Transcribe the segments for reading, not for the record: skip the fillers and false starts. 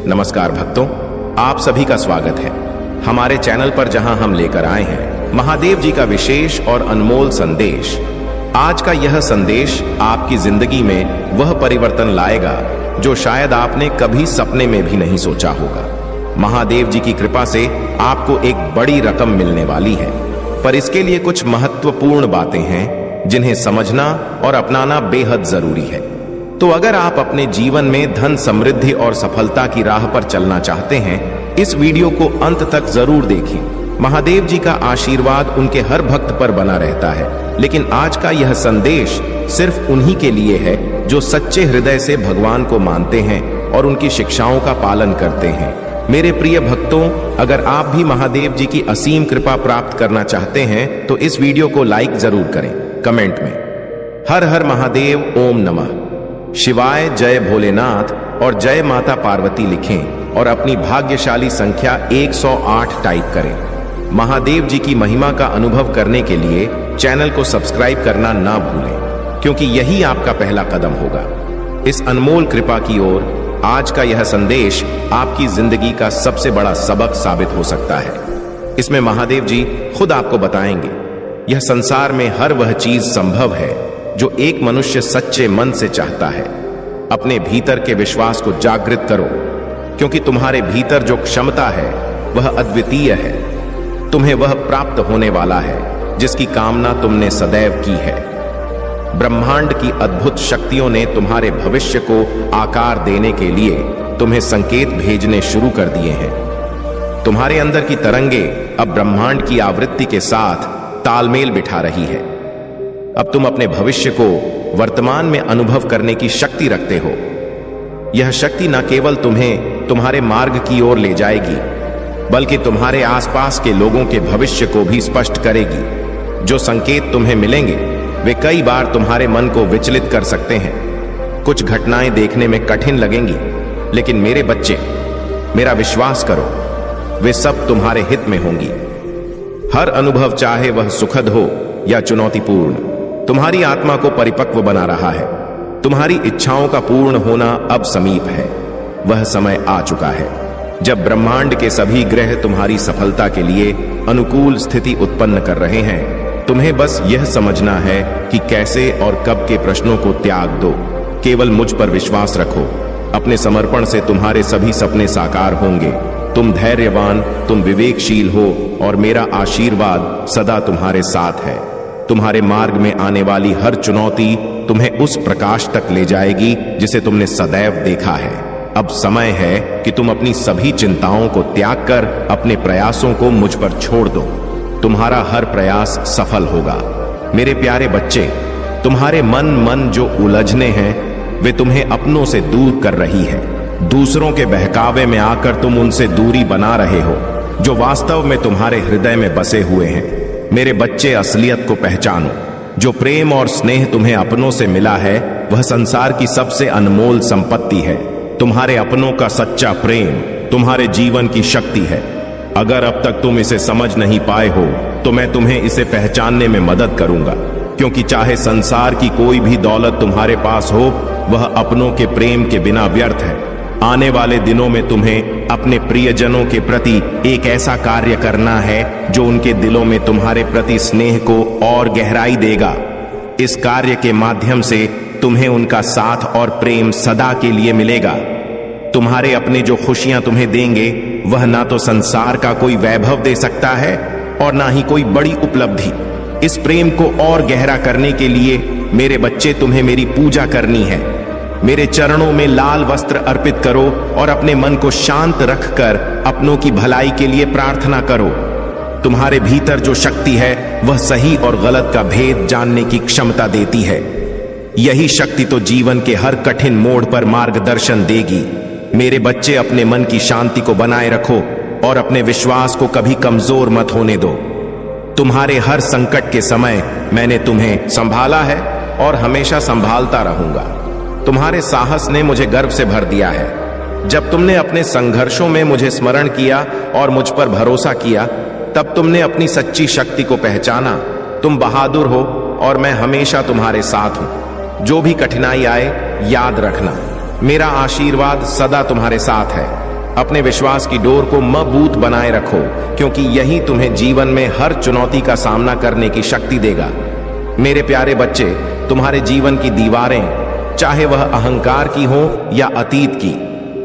नमस्कार भक्तों, आप सभी का स्वागत है हमारे चैनल पर, जहां हम लेकर आए हैं महादेव जी का विशेष और अनमोल संदेश। आज का यह संदेश आपकी जिंदगी में वह परिवर्तन लाएगा जो शायद आपने कभी सपने में भी नहीं सोचा होगा। महादेव जी की कृपा से आपको एक बड़ी रकम मिलने वाली है, पर इसके लिए कुछ महत्वपूर्ण बातें हैं जिन्हें समझना और अपनाना बेहद जरूरी है। तो अगर आप अपने जीवन में धन, समृद्धि और सफलता की राह पर चलना चाहते हैं, इस वीडियो को अंत तक जरूर देखें। महादेव जी का आशीर्वाद उनके हर भक्त पर बना रहता है, लेकिन आज का यह संदेश सिर्फ उन्हीं के लिए है जो सच्चे हृदय से भगवान को मानते हैं और उनकी शिक्षाओं का पालन करते हैं। मेरे प्रिय भक्तों, अगर आप भी महादेव जी की असीम कृपा प्राप्त करना चाहते हैं तो इस वीडियो को लाइक जरूर करें। कमेंट में हर हर महादेव, ओम नमः शिवाय, जय भोलेनाथ और जय माता पार्वती लिखें और अपनी भाग्यशाली संख्या 108 टाइप करें। महादेव जी की महिमा का अनुभव करने के लिए चैनल को सब्सक्राइब करना ना भूलें, क्योंकि यही आपका पहला कदम होगा इस अनमोल कृपा की ओर। आज का यह संदेश आपकी जिंदगी का सबसे बड़ा सबक साबित हो सकता है। इसमें महादेव जी खुद आपको बताएंगे यह संसार में हर वह चीज संभव है जो एक मनुष्य सच्चे मन से चाहता है। अपने भीतर के विश्वास को जागृत करो, क्योंकि तुम्हारे भीतर जो क्षमता है वह अद्वितीय है। तुम्हें वह प्राप्त होने वाला है जिसकी कामना तुमने सदैव की है। ब्रह्मांड की अद्भुत शक्तियों ने तुम्हारे भविष्य को आकार देने के लिए तुम्हें संकेत भेजने शुरू कर दिए हैं। तुम्हारे अंदर की तरंगे अब ब्रह्मांड की आवृत्ति के साथ तालमेल बिठा रही है। अब तुम अपने भविष्य को वर्तमान में अनुभव करने की शक्ति रखते हो। यह शक्ति न केवल तुम्हें तुम्हारे मार्ग की ओर ले जाएगी, बल्कि तुम्हारे आसपास के लोगों के भविष्य को भी स्पष्ट करेगी। जो संकेत तुम्हें मिलेंगे वे कई बार तुम्हारे मन को विचलित कर सकते हैं। कुछ घटनाएं देखने में कठिन लगेंगी, लेकिन मेरे बच्चे, मेरा विश्वास करो, वे सब तुम्हारे हित में होंगी। हर अनुभव, चाहे वह सुखद हो या चुनौतीपूर्ण, तुम्हारी आत्मा को परिपक्व बना रहा है। तुम्हारी इच्छाओं का पूर्ण होना अब समीप है। वह समय आ चुका है जब ब्रह्मांड के सभी ग्रह तुम्हारी सफलता के लिए अनुकूल स्थिति उत्पन्न कर रहे हैं। तुम्हें बस यह समझना है कि कैसे और कब के प्रश्नों को त्याग दो। केवल मुझ पर विश्वास रखो। अपने समर्पण से तुम्हारे सभी सपने साकार होंगे। तुम धैर्यवान, तुम विवेकशील हो और मेरा आशीर्वाद सदा तुम्हारे साथ है। तुम्हारे मार्ग में आने वाली हर चुनौती तुम्हें उस प्रकाश तक ले जाएगी जिसे तुमने सदैव देखा है। अब समय है कि तुम अपनी सभी चिंताओं को त्याग कर अपने प्रयासों को मुझ पर छोड़ दो। तुम्हारा हर प्रयास सफल होगा। मेरे प्यारे बच्चे, तुम्हारे मन जो उलझने हैं वे तुम्हें अपनों से दूर कर रही है। दूसरों के बहकावे में आकर तुम उनसे दूरी बना रहे हो जो वास्तव में तुम्हारे हृदय में बसे हुए हैं। मेरे बच्चे, असलियत को पहचानो। जो प्रेम और स्नेह तुम्हें अपनों से मिला है वह संसार की सबसे अनमोल संपत्ति है। तुम्हारे अपनों का सच्चा प्रेम तुम्हारे जीवन की शक्ति है। अगर अब तक तुम इसे समझ नहीं पाए हो तो मैं तुम्हें इसे पहचानने में मदद करूंगा, क्योंकि चाहे संसार की कोई भी दौलत तुम्हारे पास हो, वह अपनों के प्रेम के बिना व्यर्थ है। आने वाले दिनों में तुम्हें अपने प्रियजनों के प्रति एक ऐसा कार्य करना है जो उनके दिलों में तुम्हारे प्रति स्नेह को और गहराई देगा। इस कार्य के माध्यम से तुम्हें उनका साथ और प्रेम सदा के लिए मिलेगा। तुम्हारे अपने जो खुशियां तुम्हें देंगे वह ना तो संसार का कोई वैभव दे सकता है और ना ही कोई बड़ी उपलब्धि। इस प्रेम को और गहरा करने के लिए मेरे बच्चे, तुम्हें मेरी पूजा करनी है। मेरे चरणों में लाल वस्त्र अर्पित करो और अपने मन को शांत रखकर अपनों की भलाई के लिए प्रार्थना करो। तुम्हारे भीतर जो शक्ति है वह सही और गलत का भेद जानने की क्षमता देती है। यही शक्ति तो जीवन के हर कठिन मोड़ पर मार्गदर्शन देगी। मेरे बच्चे, अपने मन की शांति को बनाए रखो और अपने विश्वास को कभी कमजोर मत होने दो। तुम्हारे हर संकट के समय मैंने तुम्हें संभाला है और हमेशा संभालता रहूंगा। तुम्हारे साहस ने मुझे गर्व से भर दिया है। जब तुमने अपने संघर्षों में मुझे स्मरण किया और मुझ पर भरोसा किया, तब तुमने अपनी सच्ची शक्ति को पहचाना। तुम बहादुर हो और मैं हमेशा तुम्हारे साथ हूं। जो भी कठिनाई आए, याद रखना, मेरा आशीर्वाद सदा तुम्हारे साथ है। अपने विश्वास की डोर को मजबूत बनाए रखो, क्योंकि यही तुम्हें जीवन में हर चुनौती का सामना करने की शक्ति देगा। मेरे प्यारे बच्चे, तुम्हारे जीवन की दीवारें, चाहे वह अहंकार की हो या अतीत की,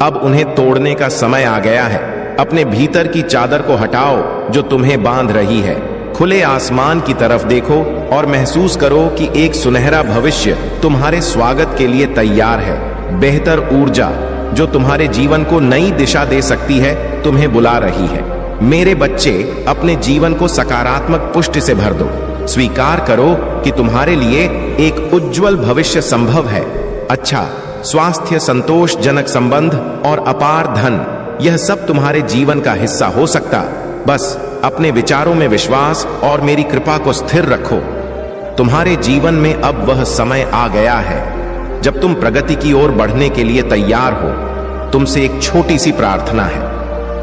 अब उन्हें तोड़ने का समय आ गया है। अपने भीतर की चादर को हटाओ जो तुम्हें बांध रही है। खुले आसमान की तरफ देखो और महसूस करो कि एक सुनहरा भविष्य तुम्हारे स्वागत के लिए तैयार है। बेहतर ऊर्जा जो तुम्हारे जीवन को नई दिशा दे सकती है, तुम्हें बुला रही है। मेरे बच्चे, अपने जीवन को सकारात्मक पुष्टि से भर दो। स्वीकार करो कि तुम्हारे लिए एक उज्जवल भविष्य संभव है। अच्छा स्वास्थ्य, संतोषजनक संबंध और अपार धन, यह सब तुम्हारे जीवन का हिस्सा हो सकता। बस अपने विचारों में विश्वास और मेरी कृपा को स्थिर रखो। तुम्हारे जीवन में अब वह समय आ गया है जब तुम प्रगति की ओर बढ़ने के लिए तैयार हो। तुमसे एक छोटी सी प्रार्थना है।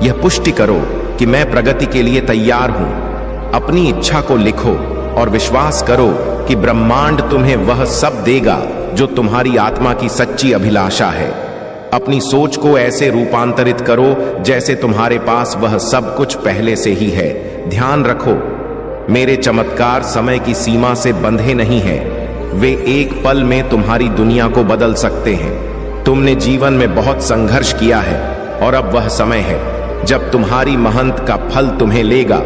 यह पुष्टि करो कि मैं प्रगति के लिए तैयार हूं। अपनी इच्छा को लिखो और विश्वास करो कि ब्रह्मांड तुम्हें वह सब देगा जो तुम्हारी आत्मा की सच्ची अभिलाषा है। अपनी सोच को ऐसे रूपांतरित करो जैसे तुम्हारे पास वह सब कुछ पहले से ही है। ध्यान रखो, मेरे चमत्कार समय की सीमा से बंधे नहीं हैं। वे एक पल में तुम्हारी दुनिया को बदल सकते हैं। तुमने जीवन में बहुत संघर्ष किया है और अब वह समय है जब तुम्हारी मेहनत का फल तुम्हें लेगा।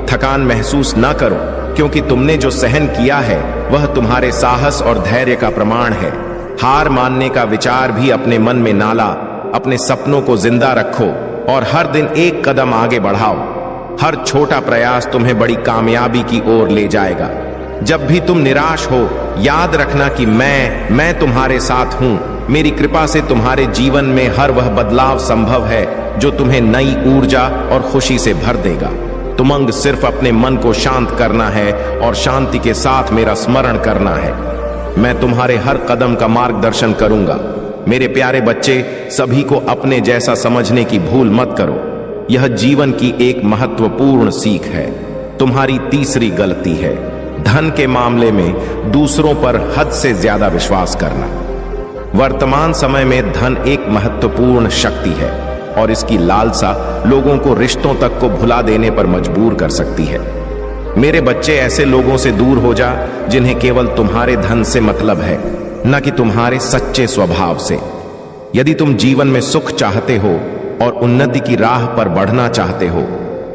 थकान महसूस न करो, क्योंकि तुमने जो सहन किया है वह तुम्हारे साहस और धैर्य का प्रमाण है। हार मानने का विचार भी अपने मन में ना ला। अपने सपनों को जिंदा रखो और हर दिन एक कदम आगे बढ़ाओ। हर छोटा प्रयास तुम्हें बड़ी कामयाबी की ओर ले जाएगा। जब भी तुम निराश हो, याद रखना कि मैं तुम्हारे साथ हूं। मेरी कृपा से तुम्हारे जीवन में हर वह बदलाव संभव है जो तुम्हें नई ऊर्जा और खुशी से भर देगा। तुमंग सिर्फ अपने मन को शांत करना है और शांति के साथ मेरा स्मरण करना है। मैं तुम्हारे हर कदम का मार्गदर्शन करूंगा। मेरे प्यारे बच्चे, सभी को अपने जैसा समझने की भूल मत करो। यह जीवन की एक महत्वपूर्ण सीख है। तुम्हारी तीसरी गलती है धन के मामले में दूसरों पर हद से ज्यादा विश्वास करना। वर्तमान समय में धन एक महत्वपूर्ण शक्ति है और इसकी लालसा लोगों को रिश्तों तक को भुला देने पर मजबूर कर सकती है। मेरे बच्चे, ऐसे लोगों से दूर हो जा जिन्हें केवल तुम्हारे धन से मतलब है, न कि तुम्हारे सच्चे स्वभाव से। यदि तुम जीवन में सुख चाहते हो और उन्नति की राह पर बढ़ना चाहते हो,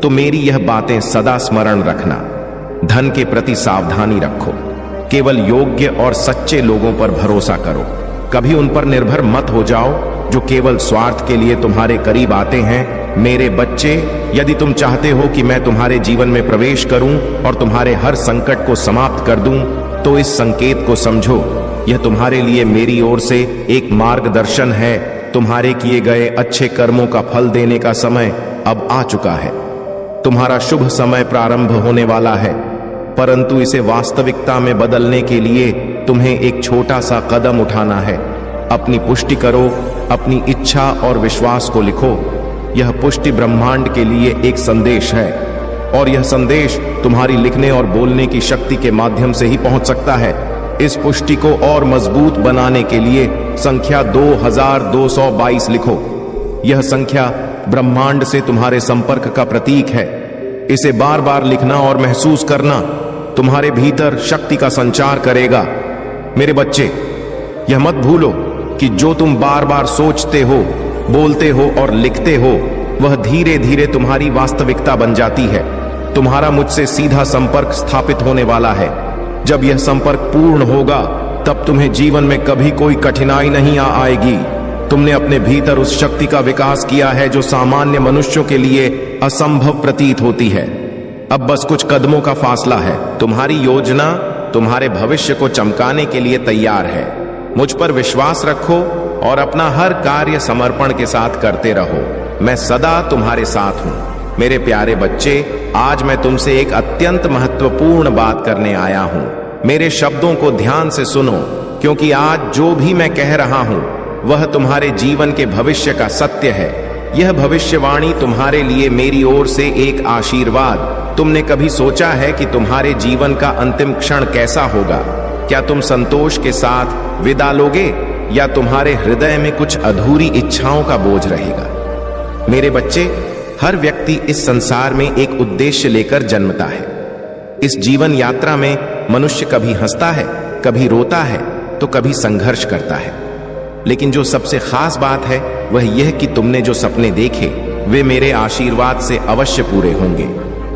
तो मेरी यह बातें सदा स्मरण रखना। धन के प्रति सावधानी रखो। केवल योग्य और सच्चे लोगों पर भरोसा करो। कभी उन पर निर्भर मत हो जाओ जो केवल स्वार्थ के लिए तुम्हारे करीब आते हैं। मेरे बच्चे, यदि तुम चाहते हो कि मैं तुम्हारे जीवन में प्रवेश करूं और तुम्हारे हर संकट को समाप्त कर दूं, तो इस संकेत को समझो। यह तुम्हारे लिए मेरी ओर से एक मार्गदर्शन है। तुम्हारे किए गए अच्छे कर्मों का फल देने का समय अब आ चुका है। तुम्हारा शुभ समय प्रारंभ होने वाला है, परंतु इसे वास्तविकता में बदलने के लिए तुम्हें एक छोटा सा कदम उठाना है। अपनी पुष्टि करो, अपनी इच्छा और विश्वास को लिखो। यह पुष्टि ब्रह्मांड के लिए एक संदेश है और यह संदेश तुम्हारी लिखने और बोलने की शक्ति के माध्यम से ही पहुंच सकता है। इस पुष्टि को और मजबूत बनाने के लिए संख्या 2222 लिखो। यह संख्या ब्रह्मांड से तुम्हारे संपर्क का प्रतीक है। इसे बार बार लिखना और महसूस करना तुम्हारे भीतर शक्ति का संचार करेगा। मेरे बच्चे, यह मत भूलो कि जो तुम बार बार सोचते हो, बोलते हो और लिखते हो, वह धीरे धीरे तुम्हारी वास्तविकता बन जाती है। तुम्हारा मुझसे सीधा संपर्क स्थापित होने वाला है। जब यह संपर्क पूर्ण होगा, तब तुम्हें जीवन में कभी कोई कठिनाई नहीं आएगी। तुमने अपने भीतर उस शक्ति का विकास किया है जो सामान्य मनुष्यों के लिए असंभव प्रतीत होती है। अब बस कुछ कदमों का फासला है। तुम्हारी योजना तुम्हारे भविष्य को चमकाने के लिए तैयार है। मुझ पर विश्वास रखो और अपना हर कार्य समर्पण के साथ करते रहो। मैं सदा तुम्हारे साथ हूं। मेरे प्यारे बच्चे, आज मैं तुमसे एक अत्यंत महत्वपूर्ण बात करने आया हूं। मेरे शब्दों को ध्यान से सुनो, क्योंकि आज जो भी मैं कह रहा हूं वह तुम्हारे जीवन के भविष्य का सत्य है। यह भविष्यवाणी तुम्हारे लिए मेरी ओर से एक आशीर्वाद। तुमने कभी सोचा है कि तुम्हारे जीवन का अंतिम क्षण कैसा होगा? क्या तुम संतोष के साथ विदा लोगे या तुम्हारे हृदय में कुछ अधूरी इच्छाओं का बोझ रहेगा? मेरे बच्चे, हर व्यक्ति इस संसार में एक उद्देश्य लेकर जन्मता है। इस जीवन यात्रा में मनुष्य कभी हंसता है, कभी रोता है, तो कभी संघर्ष करता है। लेकिन जो सबसे खास बात है वह यह कि तुमने जो सपने देखे वे मेरे आशीर्वाद से अवश्य पूरे होंगे।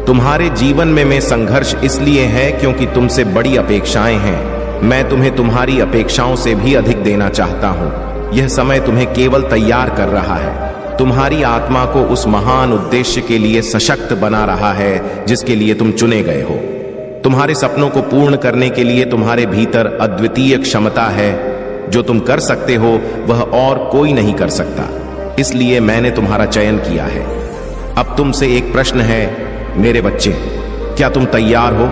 तुम्हारे जीवन में संघर्ष इसलिए है क्योंकि तुमसे बड़ी अपेक्षाएं हैं। मैं तुम्हें तुम्हारी अपेक्षाओं से भी अधिक देना चाहता हूं। यह समय तुम्हें केवल तैयार कर रहा है, तुम्हारी आत्मा को उस महान उद्देश्य के लिए सशक्त बना रहा है जिसके लिए तुम चुने गए हो। तुम्हारे सपनों को पूर्ण करने के लिए तुम्हारे भीतर अद्वितीय क्षमता है। जो तुम कर सकते हो वह और कोई नहीं कर सकता, इसलिए मैंने तुम्हारा चयन किया है। अब तुमसे एक प्रश्न है मेरे बच्चे, क्या तुम तैयार हो?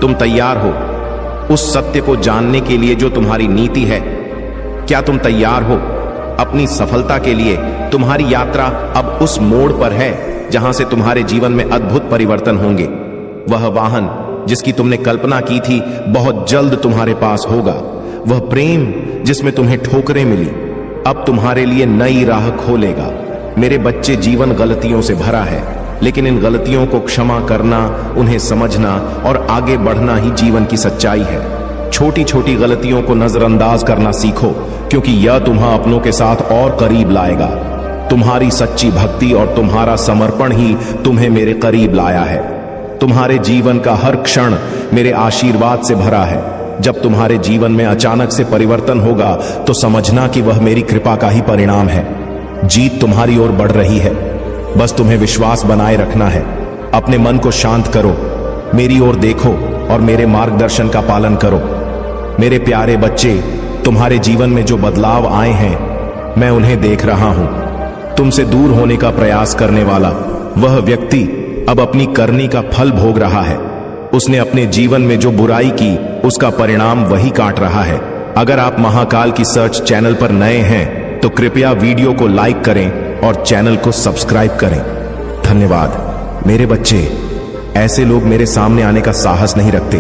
तुम तैयार हो उस सत्य को जानने के लिए जो तुम्हारी नीति है? क्या तुम तैयार हो अपनी सफलता के लिए? तुम्हारी यात्रा अब उस मोड़ पर है जहां से तुम्हारे जीवन में अद्भुत परिवर्तन होंगे। वह वाहन जिसकी तुमने कल्पना की थी बहुत जल्द तुम्हारे पास होगा। वह प्रेम जिसमें तुम्हें ठोकरें मिली अब तुम्हारे लिए नई राह खोलेगा। मेरे बच्चे, जीवन गलतियों से भरा है, लेकिन इन गलतियों को क्षमा करना, उन्हें समझना और आगे बढ़ना ही जीवन की सच्चाई है। छोटी छोटी गलतियों को नजरअंदाज करना सीखो, क्योंकि यह तुम्हें अपनों के साथ और करीब लाएगा। तुम्हारी सच्ची भक्ति और तुम्हारा समर्पण ही तुम्हें मेरे करीब लाया है। तुम्हारे जीवन का हर क्षण मेरे आशीर्वाद से भरा है। जब तुम्हारे जीवन में अचानक से परिवर्तन होगा तो समझना कि वह मेरी कृपा का ही परिणाम है। जीत तुम्हारी ओर बढ़ रही है, बस तुम्हें विश्वास बनाए रखना है। अपने मन को शांत करो, मेरी ओर देखो और मेरे मार्गदर्शन का पालन करो। मेरे प्यारे बच्चे, तुम्हारे जीवन में जो बदलाव आए हैं मैं उन्हें देख रहा हूं। तुमसे दूर होने का प्रयास करने वाला वह व्यक्ति अब अपनी करनी का फल भोग रहा है। उसने अपने जीवन में जो बुराई की उसका परिणाम वही काट रहा है। अगर आप महाकाल की सर्च चैनल पर नए हैं तो कृपया वीडियो को लाइक करें और चैनल को सब्सक्राइब करें। धन्यवाद। मेरे बच्चे, ऐसे लोग मेरे सामने आने का साहस नहीं रखते।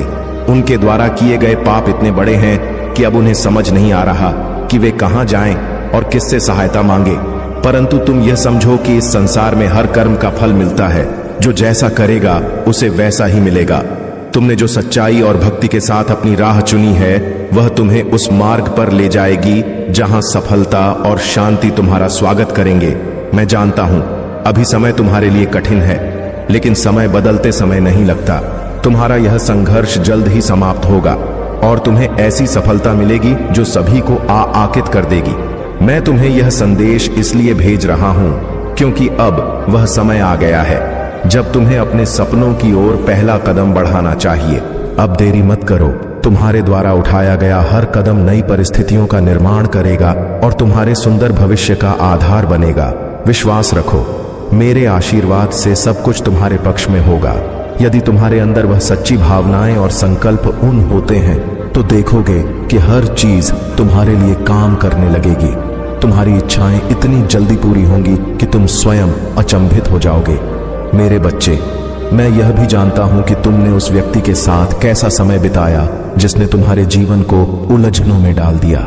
उनके द्वारा किए गए पाप इतने बड़े हैं कि अब उन्हें समझ नहीं आ रहा कि वे कहां जाएं और किससे सहायता मांगे। परंतु तुम यह समझो कि इस संसार में हर कर्म का फल मिलता है। जो जैसा करेगा उसे वैसा ही मिलेगा। तुमने जो सच्चाई और भक्ति के साथ अपनी राह चुनी है वह तुम्हें उस मार्ग पर ले जाएगी जहां सफलता और शांति तुम्हारा स्वागत करेंगे। मैं जानता हूं अभी समय तुम्हारे लिए कठिन है, लेकिन समय बदलते समय नहीं लगता। तुम्हारा यह संघर्ष जल्द ही समाप्त होगा और तुम्हें ऐसी सफलता मिलेगी जो सभी को आकित कर देगी। मैं तुम्हें यह संदेश इसलिए भेज रहा हूं क्योंकि अब वह समय आ गया है जब तुम्हें अपने सपनों की ओर पहला कदम बढ़ाना चाहिए। अब देरी मत करो। तुम्हारे द्वारा उठाया गया हर कदम नई परिस्थितियों का निर्माण करेगा और तुम्हारे सुंदर भविष्य का आधार बनेगा। विश्वास रखो, मेरे आशीर्वाद से सब कुछ तुम्हारे पक्ष में होगा। यदि तुम्हारे अंदर वह सच्ची भावनाएं और संकल्प उन होते हैं तो देखोगे कि हर चीज तुम्हारे लिए काम करने लगेगी। तुम्हारी इच्छाएं इतनी जल्दी पूरी होंगी कि तुम स्वयं अचंभित हो जाओगे। मेरे बच्चे, मैं यह भी जानता हूं कि तुमने उस व्यक्ति के साथ कैसा समय बिताया जिसने तुम्हारे जीवन को उलझनों में डाल दिया।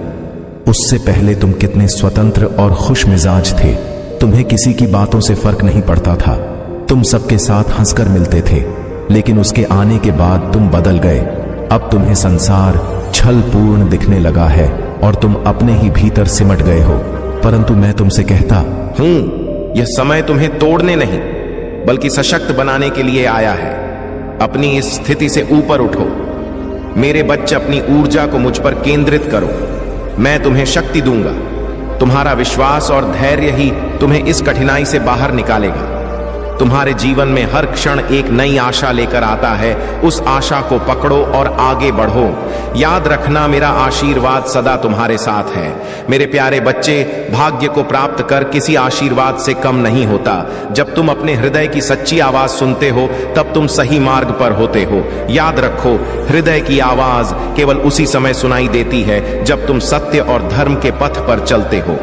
उससे पहले तुम कितने स्वतंत्र और खुश मिजाज थे। तुम्हें किसी की बातों से फर्क नहीं पड़ता था। तुम सबके साथ हंसकर मिलते थे, लेकिन उसके आने के बाद तुम बदल गए। अब तुम्हें संसार छलपूर्ण दिखने लगा है और तुम अपने ही भीतर सिमट गए हो। परंतु मैं तुमसे कहता हूं, यह समय तुम्हें तोड़ने नहीं बल्कि सशक्त बनाने के लिए आया है। अपनी इस स्थिति से ऊपर उठो। मेरे बच्चे, अपनी ऊर्जा को मुझ पर केंद्रित करो। मैं तुम्हें शक्ति दूंगा। तुम्हारा विश्वास और धैर्य ही तुम्हें इस कठिनाई से बाहर निकालेगा। तुम्हारे जीवन में हर क्षण एक नई आशा लेकर आता है। उस आशा को पकड़ो और आगे बढ़ो। याद रखना, मेरा आशीर्वाद सदा तुम्हारे साथ है। मेरे प्यारे बच्चे, भाग्य को प्राप्त कर किसी आशीर्वाद से कम नहीं होता। जब तुम अपने हृदय की सच्ची आवाज सुनते हो तब तुम सही मार्ग पर होते हो। याद रखो, हृदय की आवाज केवल उसी समय सुनाई देती है जब तुम सत्य और धर्म के पथ पर चलते हो।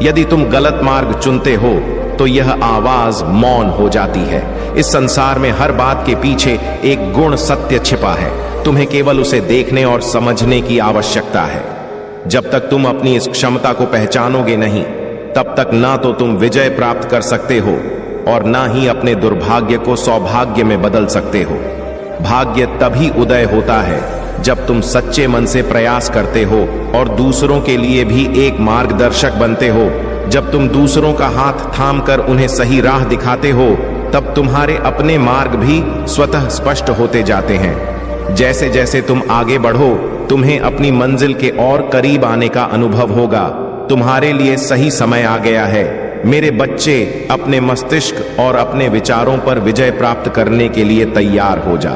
यदि तुम गलत मार्ग चुनते हो तो यह आवाज मौन हो जाती है। इस संसार में हर बात के पीछे एक गुण सत्य छिपा है। तुम्हें केवल उसे देखने और समझने की आवश्यकता है। जब तक तुम अपनी इस क्षमता को पहचानोगे नहीं, तब तक ना तो तुम विजय प्राप्त कर सकते हो और ना ही अपने दुर्भाग्य को सौभाग्य में बदल सकते हो। भाग्य तभी उदय होता है जब तुम सच्चे मन से प्रयास करते हो और दूसरों के लिए भी एक मार्गदर्शक बनते हो। जब तुम दूसरों का हाथ थामकर उन्हें सही राह दिखाते हो, तब तुम्हारे अपने मार्ग भी स्वतः स्पष्ट होते जाते हैं। जैसे जैसे तुम आगे बढ़ो, तुम्हें अपनी मंजिल के और करीब आने का अनुभव होगा। तुम्हारे लिए सही समय आ गया है। मेरे बच्चे, अपने मस्तिष्क और अपने विचारों पर विजय प्राप्त करने के लिए तैयार हो जा।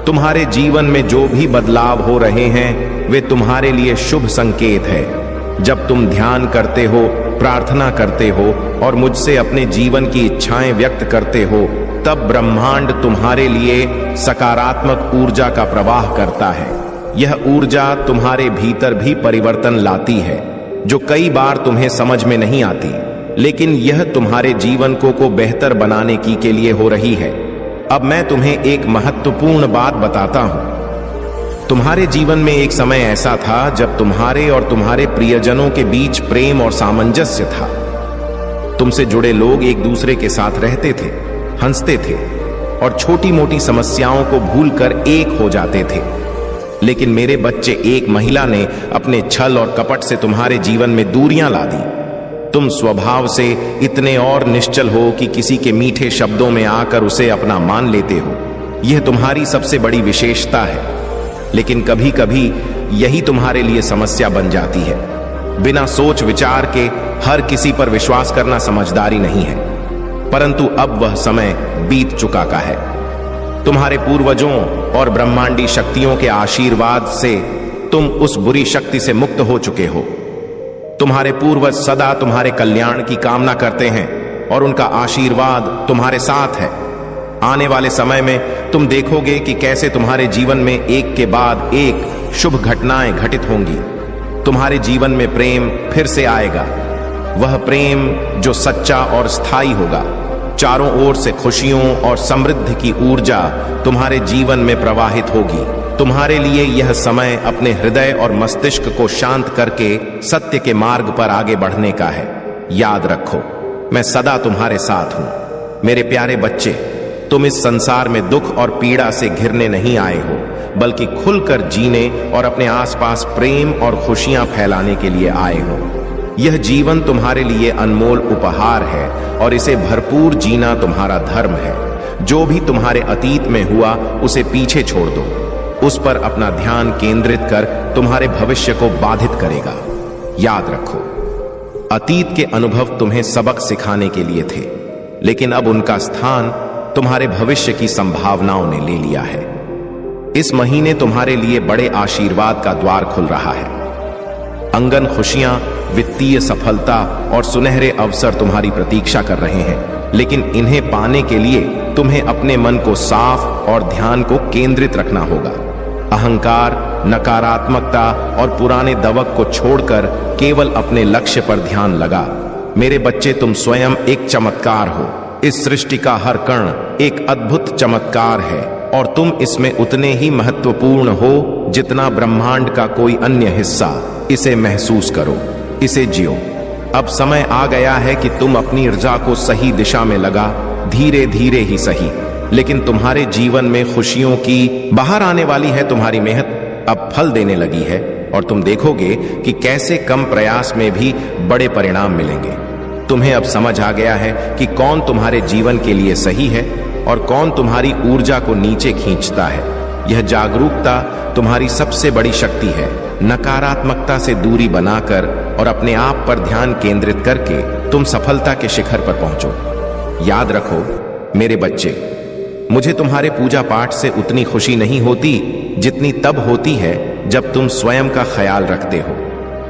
तुम्हारे जीवन में जो भी बदलाव हो रहे हैं, वे तुम्हारे लिए शुभ संकेत है। जब तुम ध्यान करते हो, प्रार्थना करते हो और मुझसे अपने जीवन की इच्छाएं व्यक्त करते हो, तब ब्रह्मांड तुम्हारे लिए सकारात्मक ऊर्जा का प्रवाह करता है। यह ऊर्जा तुम्हारे भीतर भी परिवर्तन लाती है, जो कई बार तुम्हें समझ में नहीं आती, लेकिन यह तुम्हारे जीवन को बेहतर बनाने के लिए हो रही है। अब मैं तुम्हें एक महत्वपूर्ण बात बताता हूं। तुम्हारे जीवन में एक समय ऐसा था जब तुम्हारे और तुम्हारे प्रियजनों के बीच प्रेम और सामंजस्य था। तुमसे जुड़े लोग एक दूसरे के साथ रहते थे, हंसते थे और छोटी मोटी समस्याओं को भूलकर एक हो जाते थे। लेकिन मेरे बच्चे, एक महिला ने अपने छल और कपट से तुम्हारे जीवन में दूरियां ला दी। तुम स्वभाव से इतने और निश्चल हो कि किसी के मीठे शब्दों में आकर उसे अपना मान लेते हो। यह तुम्हारी सबसे बड़ी विशेषता है, लेकिन कभी कभी यही तुम्हारे लिए समस्या बन जाती है। बिना सोच विचार के हर किसी पर विश्वास करना समझदारी नहीं है, परंतु अब वह समय बीत चुका का है। तुम्हारे पूर्वजों और ब्रह्मांडी शक्तियों के आशीर्वाद से तुम उस बुरी शक्ति से मुक्त हो चुके हो। तुम्हारे पूर्वज सदा तुम्हारे कल्याण की कामना करते हैं और उनका आशीर्वाद तुम्हारे साथ है। आने वाले समय में तुम देखोगे कि कैसे तुम्हारे जीवन में एक के बाद एक शुभ घटनाएं घटित होंगी। तुम्हारे जीवन में प्रेम फिर से आएगा, वह प्रेम जो सच्चा और स्थायी होगा। चारों ओर से खुशियों और समृद्धि की ऊर्जा तुम्हारे जीवन में प्रवाहित होगी। तुम्हारे लिए यह समय अपने हृदय और मस्तिष्क को शांत करके सत्य के मार्ग पर आगे बढ़ने का है। याद रखो, मैं सदा तुम्हारे साथ हूं। मेरे प्यारे बच्चे, तुम इस संसार में दुख और पीड़ा से घिरने नहीं आए हो, बल्कि खुलकर जीने और अपने आसपास प्रेम और खुशियां फैलाने के लिए आए हो। यह जीवन तुम्हारे लिए अनमोल उपहार है और इसे भरपूर जीना तुम्हारा धर्म है। जो भी तुम्हारे अतीत में हुआ, उसे पीछे छोड़ दो। उस पर अपना ध्यान केंद्रित कर तुम्हारे भविष्य को बाधित करेगा। याद रखो, अतीत के अनुभव तुम्हें सबक सिखाने के लिए थे, लेकिन अब उनका स्थान तुम्हारे भविष्य की संभावनाओं ने ले लिया है। इस महीने तुम्हारे लिए बड़े आशीर्वाद का द्वार खुल रहा है। अंगन खुशियां, वित्तीय सफलता और सुनहरे अवसर तुम्हारी प्रतीक्षा कर रहे हैं, लेकिन इन्हें पाने के लिए तुम्हें अपने मन को साफ और ध्यान को केंद्रित रखना होगा। अहंकार, नकारात्मकता और पुराने दवक को छोड़कर केवल अपने लक्ष्य पर ध्यान लगा। मेरे बच्चे, तुम स्वयं एक चमत्कार हो। इस सृष्टि का हर कण एक अद्भुत चमत्कार है और तुम इसमें उतने ही महत्वपूर्ण हो जितना ब्रह्मांड का कोई अन्य हिस्सा। इसे महसूस करो, इसे जियो। अब समय आ गया है कि तुम अपनी ऊर्जा को सही दिशा में लगा, धीरे धीरे ही सही, लेकिन तुम्हारे जीवन में खुशियों की बाहर आने वाली है। तुम्हारी मेहनत अब फल देने लगी है और तुम देखोगे कि कैसे कम प्रयास में भी बड़े परिणाम मिलेंगे। तुम्हें अब समझ आ गया है कि कौन तुम्हारे जीवन के लिए सही है और कौन तुम्हारी ऊर्जा को नीचे खींचता है। यह जागरूकता तुम्हारी सबसे बड़ी शक्ति है। नकारात्मकता से दूरी बनाकर और अपने आप पर ध्यान केंद्रित करके तुम सफलता के शिखर पर पहुंचो। याद रखो मेरे बच्चे, मुझे तुम्हारे पूजा पाठ से उतनी खुशी नहीं होती जितनी तब होती है जब तुम स्वयं का ख्याल रखते हो,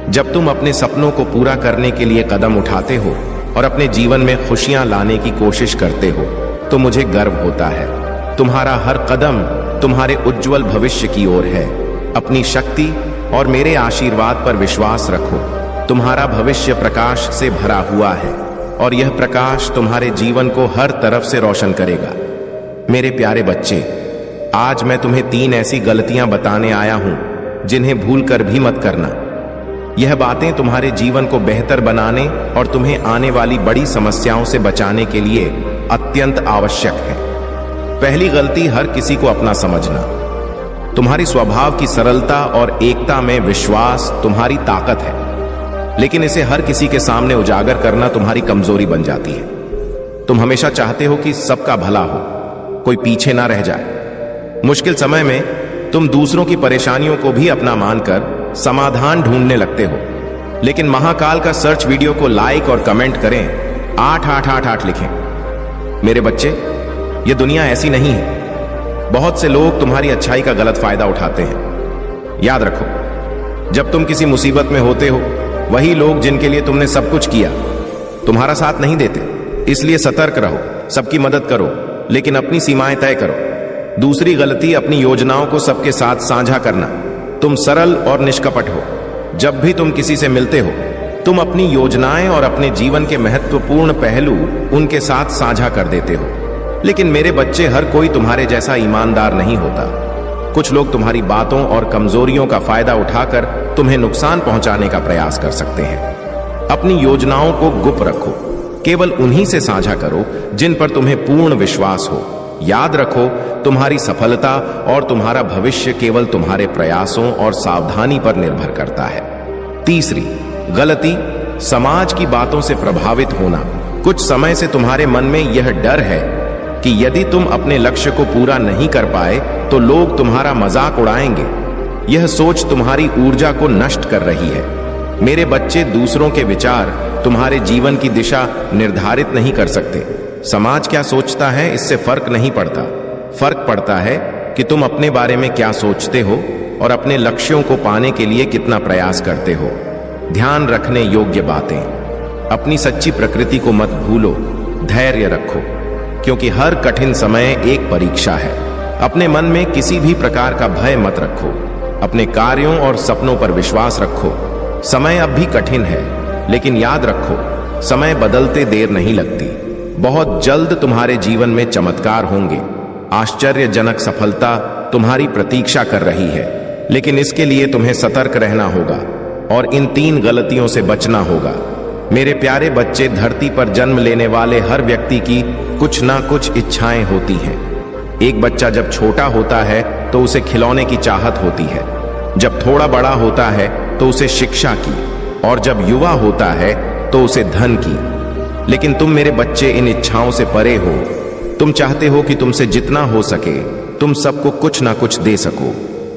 जब तुम अपने सपनों को पूरा करने के लिए कदम उठाते हो और अपने जीवन में खुशियां लाने की कोशिश करते हो, तो मुझे गर्व होता है। तुम्हारा हर कदम तुम्हारे उज्जवल भविष्य की ओर है। अपनी शक्ति और मेरे आशीर्वाद पर विश्वास रखो। तुम्हारा भविष्य प्रकाश से भरा हुआ है और यह प्रकाश तुम्हारे जीवन को हर तरफ से रोशन करेगा। मेरे प्यारे बच्चे, आज मैं तुम्हें 3 ऐसी गलतियां बताने आया हूं जिन्हें भूल कर भी मत करना। यह बातें तुम्हारे जीवन को बेहतर बनाने और तुम्हें आने वाली बड़ी समस्याओं से बचाने के लिए अत्यंत आवश्यक है। पहली गलती, हर किसी को अपना समझना। तुम्हारी स्वभाव की सरलता और एकता में विश्वास तुम्हारी ताकत है, लेकिन इसे हर किसी के सामने उजागर करना तुम्हारी कमजोरी बन जाती है। तुम हमेशा चाहते हो कि सबका भला हो, कोई पीछे ना रह जाए। मुश्किल समय में तुम दूसरों की परेशानियों को भी अपना मानकर समाधान ढूंढने लगते हो, लेकिन महाकाल का सर्च वीडियो को लाइक और कमेंट करें, 8888 लिखें। मेरे बच्चे, ये दुनिया ऐसी नहीं है। बहुत से लोग तुम्हारी अच्छाई का गलत फायदा उठाते हैं। याद रखो, जब तुम किसी मुसीबत में होते हो, वही लोग जिनके लिए तुमने सब कुछ किया तुम्हारा साथ नहीं देते। इसलिए सतर्क रहो, सबकी मदद करो, लेकिन अपनी सीमाएं तय करो। दूसरी गलती, अपनी योजनाओं को सबके साथ साझा करना। तुम सरल और निष्कपट हो। जब भी तुम किसी से मिलते हो, तुम अपनी योजनाएं और अपने जीवन के महत्वपूर्ण पहलू उनके साथ साझा कर देते हो। लेकिन मेरे बच्चे, हर कोई तुम्हारे जैसा ईमानदार नहीं होता। कुछ लोग तुम्हारी बातों और कमजोरियों का फायदा उठाकर तुम्हें नुकसान पहुंचाने का प्रयास कर सकते हैं। अपनी योजनाओं को गुप्त रखो, केवल उन्हीं से साझा करो जिन पर तुम्हें पूर्ण विश्वास हो। याद रखो, तुम्हारी सफलता और तुम्हारा भविष्य केवल तुम्हारे प्रयासों और सावधानी पर निर्भर करता है। तीसरी गलती, समाज की बातों से प्रभावित होना। कुछ समय से तुम्हारे मन में यह डर है कि यदि तुम अपने लक्ष्य को पूरा नहीं कर पाए तो लोग तुम्हारा मजाक उड़ाएंगे। यह सोच तुम्हारी ऊर्जा को नष्ट कर रही है। मेरे बच्चे, दूसरों के विचार तुम्हारे जीवन की दिशा निर्धारित नहीं कर सकते। समाज क्या सोचता है, इससे फर्क नहीं पड़ता। फर्क पड़ता है कि तुम अपने बारे में क्या सोचते हो और अपने लक्ष्यों को पाने के लिए कितना प्रयास करते हो। ध्यान रखने योग्य बातें, अपनी सच्ची प्रकृति को मत भूलो। धैर्य रखो, क्योंकि हर कठिन समय एक परीक्षा है। अपने मन में किसी भी प्रकार का भय मत रखो। अपने कार्यों और सपनों पर विश्वास रखो। समय अब भी कठिन है, लेकिन याद रखो, समय बदलते देर नहीं लगती। बहुत जल्द तुम्हारे जीवन में चमत्कार होंगे। आश्चर्यजनक सफलता तुम्हारी प्रतीक्षा कर रही है, लेकिन इसके लिए तुम्हें सतर्क रहना होगा और इन 3 गलतियों से बचना होगा। मेरे प्यारे बच्चे, धरती पर जन्म लेने वाले हर व्यक्ति की कुछ ना कुछ इच्छाएं होती हैं। एक बच्चा जब छोटा होता है तो उसे खिलौने की चाहत होती है, जब थोड़ा बड़ा होता है तो उसे शिक्षा की, और जब युवा होता है तो उसे धन की। लेकिन तुम मेरे बच्चे इन इच्छाओं से परे हो। तुम चाहते हो कि तुमसे जितना हो सके तुम सबको कुछ ना कुछ दे सको।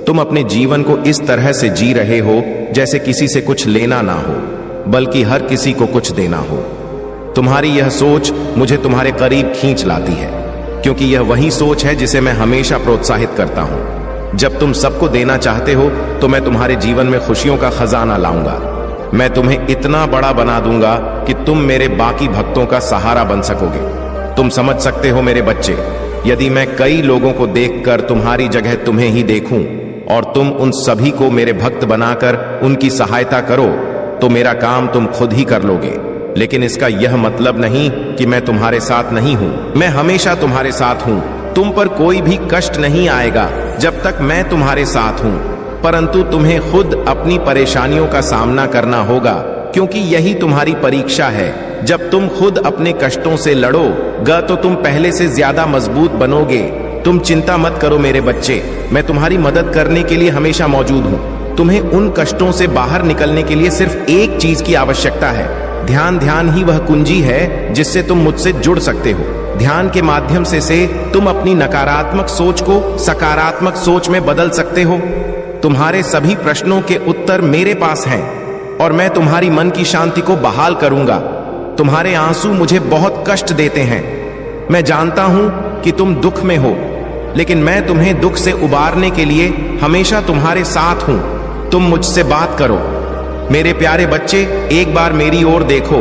तुम अपने जीवन को इस तरह से जी रहे हो जैसे किसी से कुछ लेना ना हो, बल्कि हर किसी को कुछ देना हो। तुम्हारी यह सोच मुझे तुम्हारे करीब खींच लाती है, क्योंकि यह वही सोच है जिसे मैं हमेशा प्रोत्साहित करता हूं। जब तुम सबको देना चाहते हो तो मैं तुम्हारे जीवन में खुशियों का खजाना लाऊंगा। मैं तुम्हें इतना बड़ा बना दूंगा कि तुम मेरे बाकी भक्तों का सहारा बन सकोगे। तुम समझ सकते हो मेरे बच्चे, यदि मैं कई लोगों को देखकर तुम्हारी जगह तुम्हें ही देखूं और तुम उन सभी को मेरे भक्त बनाकर उनकी सहायता करो तो मेरा काम तुम खुद ही कर लोगे। लेकिन इसका यह मतलब नहीं कि मैं तुम्हारे साथ नहीं हूं। मैं हमेशा तुम्हारे साथ हूं। तुम पर कोई भी कष्ट नहीं आएगा जब तक मैं तुम्हारे साथ हूं, परंतु तुम्हें खुद अपनी परेशानियों का सामना करना होगा, क्योंकि यही तुम्हारी परीक्षा है। जब तुम खुद अपने कष्टों से लड़ोगे तो तुम पहले से ज्यादा मजबूत बनोगे। तुम चिंता मत करो मेरे बच्चे, मैं तुम्हारी मदद करने के लिए हमेशा मौजूद हूं। तुम्हें उन कष्टों से बाहर निकलने के लिए सिर्फ एक चीज की आवश्यकता है। ध्यान ही वह कुंजी है जिससे तुम मुझसे जुड़ सकते हो। ध्यान के माध्यम से तुम अपनी नकारात्मक सोच को सकारात्मक सोच में बदल सकते हो। तुम्हारे सभी प्रश्नों के उत्तर मेरे पास हैं और मैं तुम्हारी मन की शांति को बहाल करूंगा। तुम्हारे आंसू मुझे बहुत कष्ट देते हैं। मैं जानता हूं कि तुम दुख में हो, लेकिन मैं तुम्हें दुख से उबारने के लिए हमेशा तुम्हारे साथ हूं। तुम मुझसे बात करो। मेरे प्यारे बच्चे, एक बार मेरी ओर देखो।